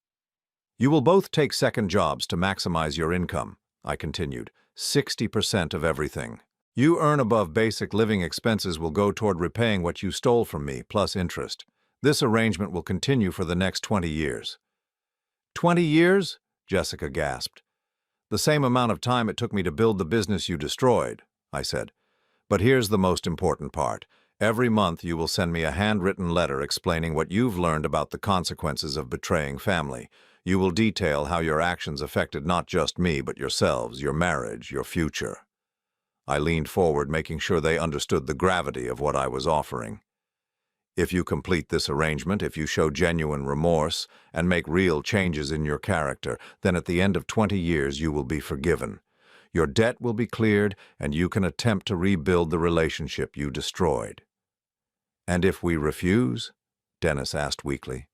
"You will both take second jobs to maximize your income," I continued. 60% of everything. You earn above basic living expenses will go toward repaying what you stole from me, plus interest. This arrangement will continue for the next 20 years. 20 years? Jessica gasped. "The same amount of time it took me to build the business you destroyed," I said. "But here's the most important part. Every month you will send me a handwritten letter explaining what you've learned about the consequences of betraying family. You will detail how your actions affected not just me, but yourselves, your marriage, your future." I leaned forward, making sure they understood the gravity of what I was offering. "If you complete this arrangement, if you show genuine remorse and make real changes in your character, then at the end of 20 years you will be forgiven. Your debt will be cleared and you can attempt to rebuild the relationship you destroyed." "And if we refuse?" Dennis asked weakly.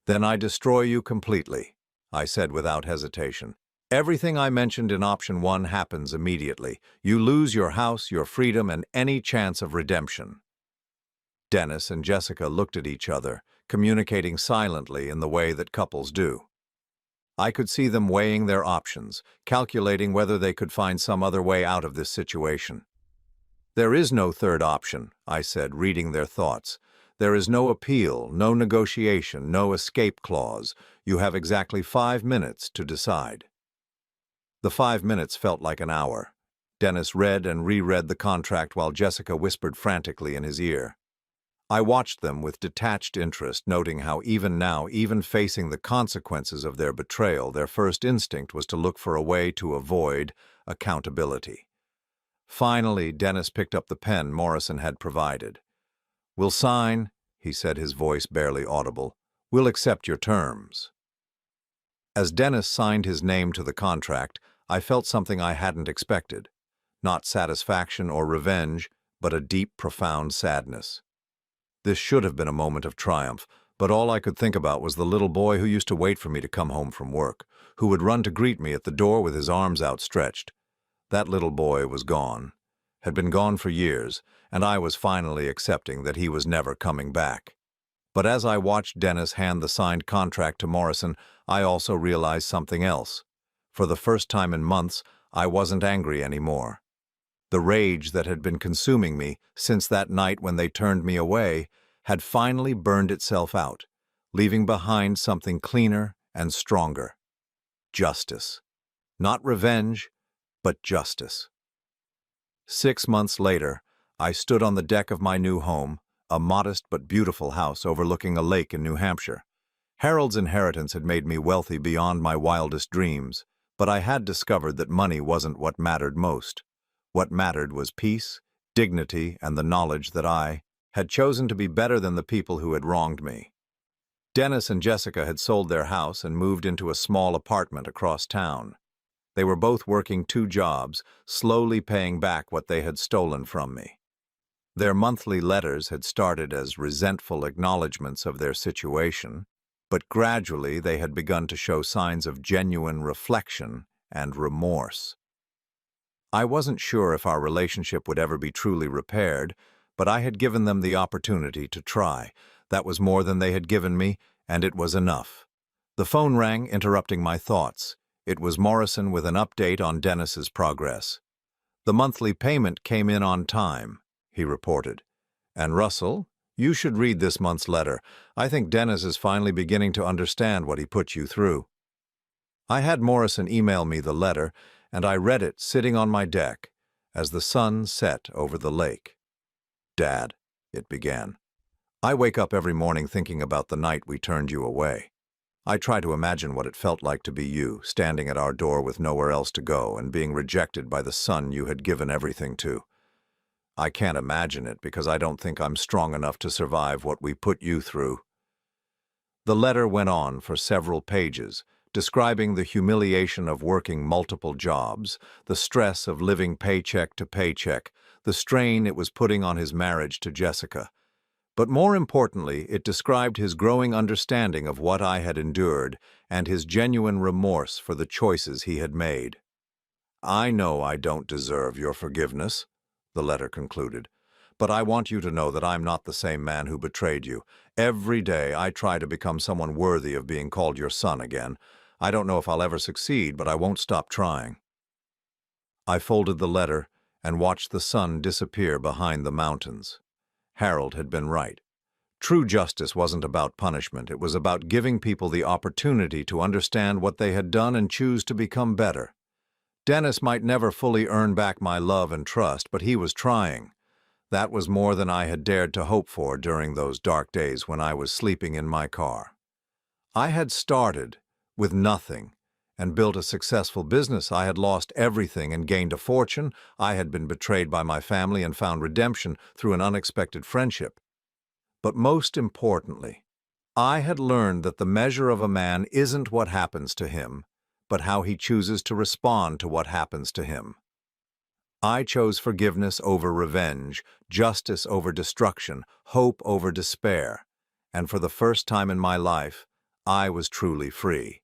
"Then I destroy you completely," I said without hesitation. "Everything I mentioned in option 1 happens immediately. You lose your house, your freedom, and any chance of redemption." Dennis and Jessica looked at each other, communicating silently in the way that couples do. I could see them weighing their options, calculating whether they could find some other way out of this situation. "There is no third option," I said, reading their thoughts. "There is no appeal, no negotiation, no escape clause. You have exactly 5 minutes to decide." The 5 minutes felt like an hour. Dennis read and reread the contract while Jessica whispered frantically in his ear. I watched them with detached interest, noting how even now, even facing the consequences of their betrayal, their first instinct was to look for a way to avoid accountability. Finally, Dennis picked up the pen Morrison had provided. "We'll sign," he said, his voice barely audible. "We'll accept your terms." As Dennis signed his name to the contract, I felt something I hadn't expected. Not satisfaction or revenge, but a deep, profound sadness. This should have been a moment of triumph, but all I could think about was the little boy who used to wait for me to come home from work, who would run to greet me at the door with his arms outstretched. That little boy was gone, had been gone for years, and I was finally accepting that he was never coming back. But as I watched Dennis hand the signed contract to Morrison, I also realized something else. For the first time in months, I wasn't angry anymore. The rage that had been consuming me since that night when they turned me away had finally burned itself out, leaving behind something cleaner and stronger. Justice. Not revenge, but justice. 6 months later, I stood on the deck of my new home, a modest but beautiful house overlooking a lake in New Hampshire. Harold's inheritance had made me wealthy beyond my wildest dreams, but I had discovered that money wasn't what mattered most. What mattered was peace, dignity, and the knowledge that I had chosen to be better than the people who had wronged me. Dennis and Jessica had sold their house and moved into a small apartment across town. They were both working 2 jobs, slowly paying back what they had stolen from me. Their monthly letters had started as resentful acknowledgments of their situation, but gradually they had begun to show signs of genuine reflection and remorse. I wasn't sure if our relationship would ever be truly repaired, but I had given them the opportunity to try. That was more than they had given me, and it was enough. The phone rang, interrupting my thoughts. It was Morrison with an update on Dennis's progress. "The monthly payment came in on time," he reported. "And Russell, you should read this month's letter. I think Dennis is finally beginning to understand what he put you through." I had Morrison email me the letter, and I read it sitting on my deck as the sun set over the lake. "Dad," it began, "I wake up every morning thinking about the night we turned you away. I try to imagine what it felt like to be you, standing at our door with nowhere else to go and being rejected by the son you had given everything to. I can't imagine it because I don't think I'm strong enough to survive what we put you through." The letter went on for several pages, describing the humiliation of working multiple jobs, the stress of living paycheck to paycheck, the strain it was putting on his marriage to Jessica. But more importantly, it described his growing understanding of what I had endured and his genuine remorse for the choices he had made. "I know I don't deserve your forgiveness," the letter concluded, "but I want you to know that I'm not the same man who betrayed you. Every day I try to become someone worthy of being called your son again. I don't know if I'll ever succeed, but I won't stop trying." I folded the letter and watched the sun disappear behind the mountains. Harold had been right. True justice wasn't about punishment. It was about giving people the opportunity to understand what they had done and choose to become better. Dennis might never fully earn back my love and trust, but he was trying. That was more than I had dared to hope for during those dark days when I was sleeping in my car. I had started with nothing and built a successful business. I had lost everything and gained a fortune. I had been betrayed by my family and found redemption through an unexpected friendship. But most importantly, I had learned that the measure of a man isn't what happens to him, but how he chooses to respond to what happens to him. I chose forgiveness over revenge, justice over destruction, hope over despair, and for the first time in my life, I was truly free.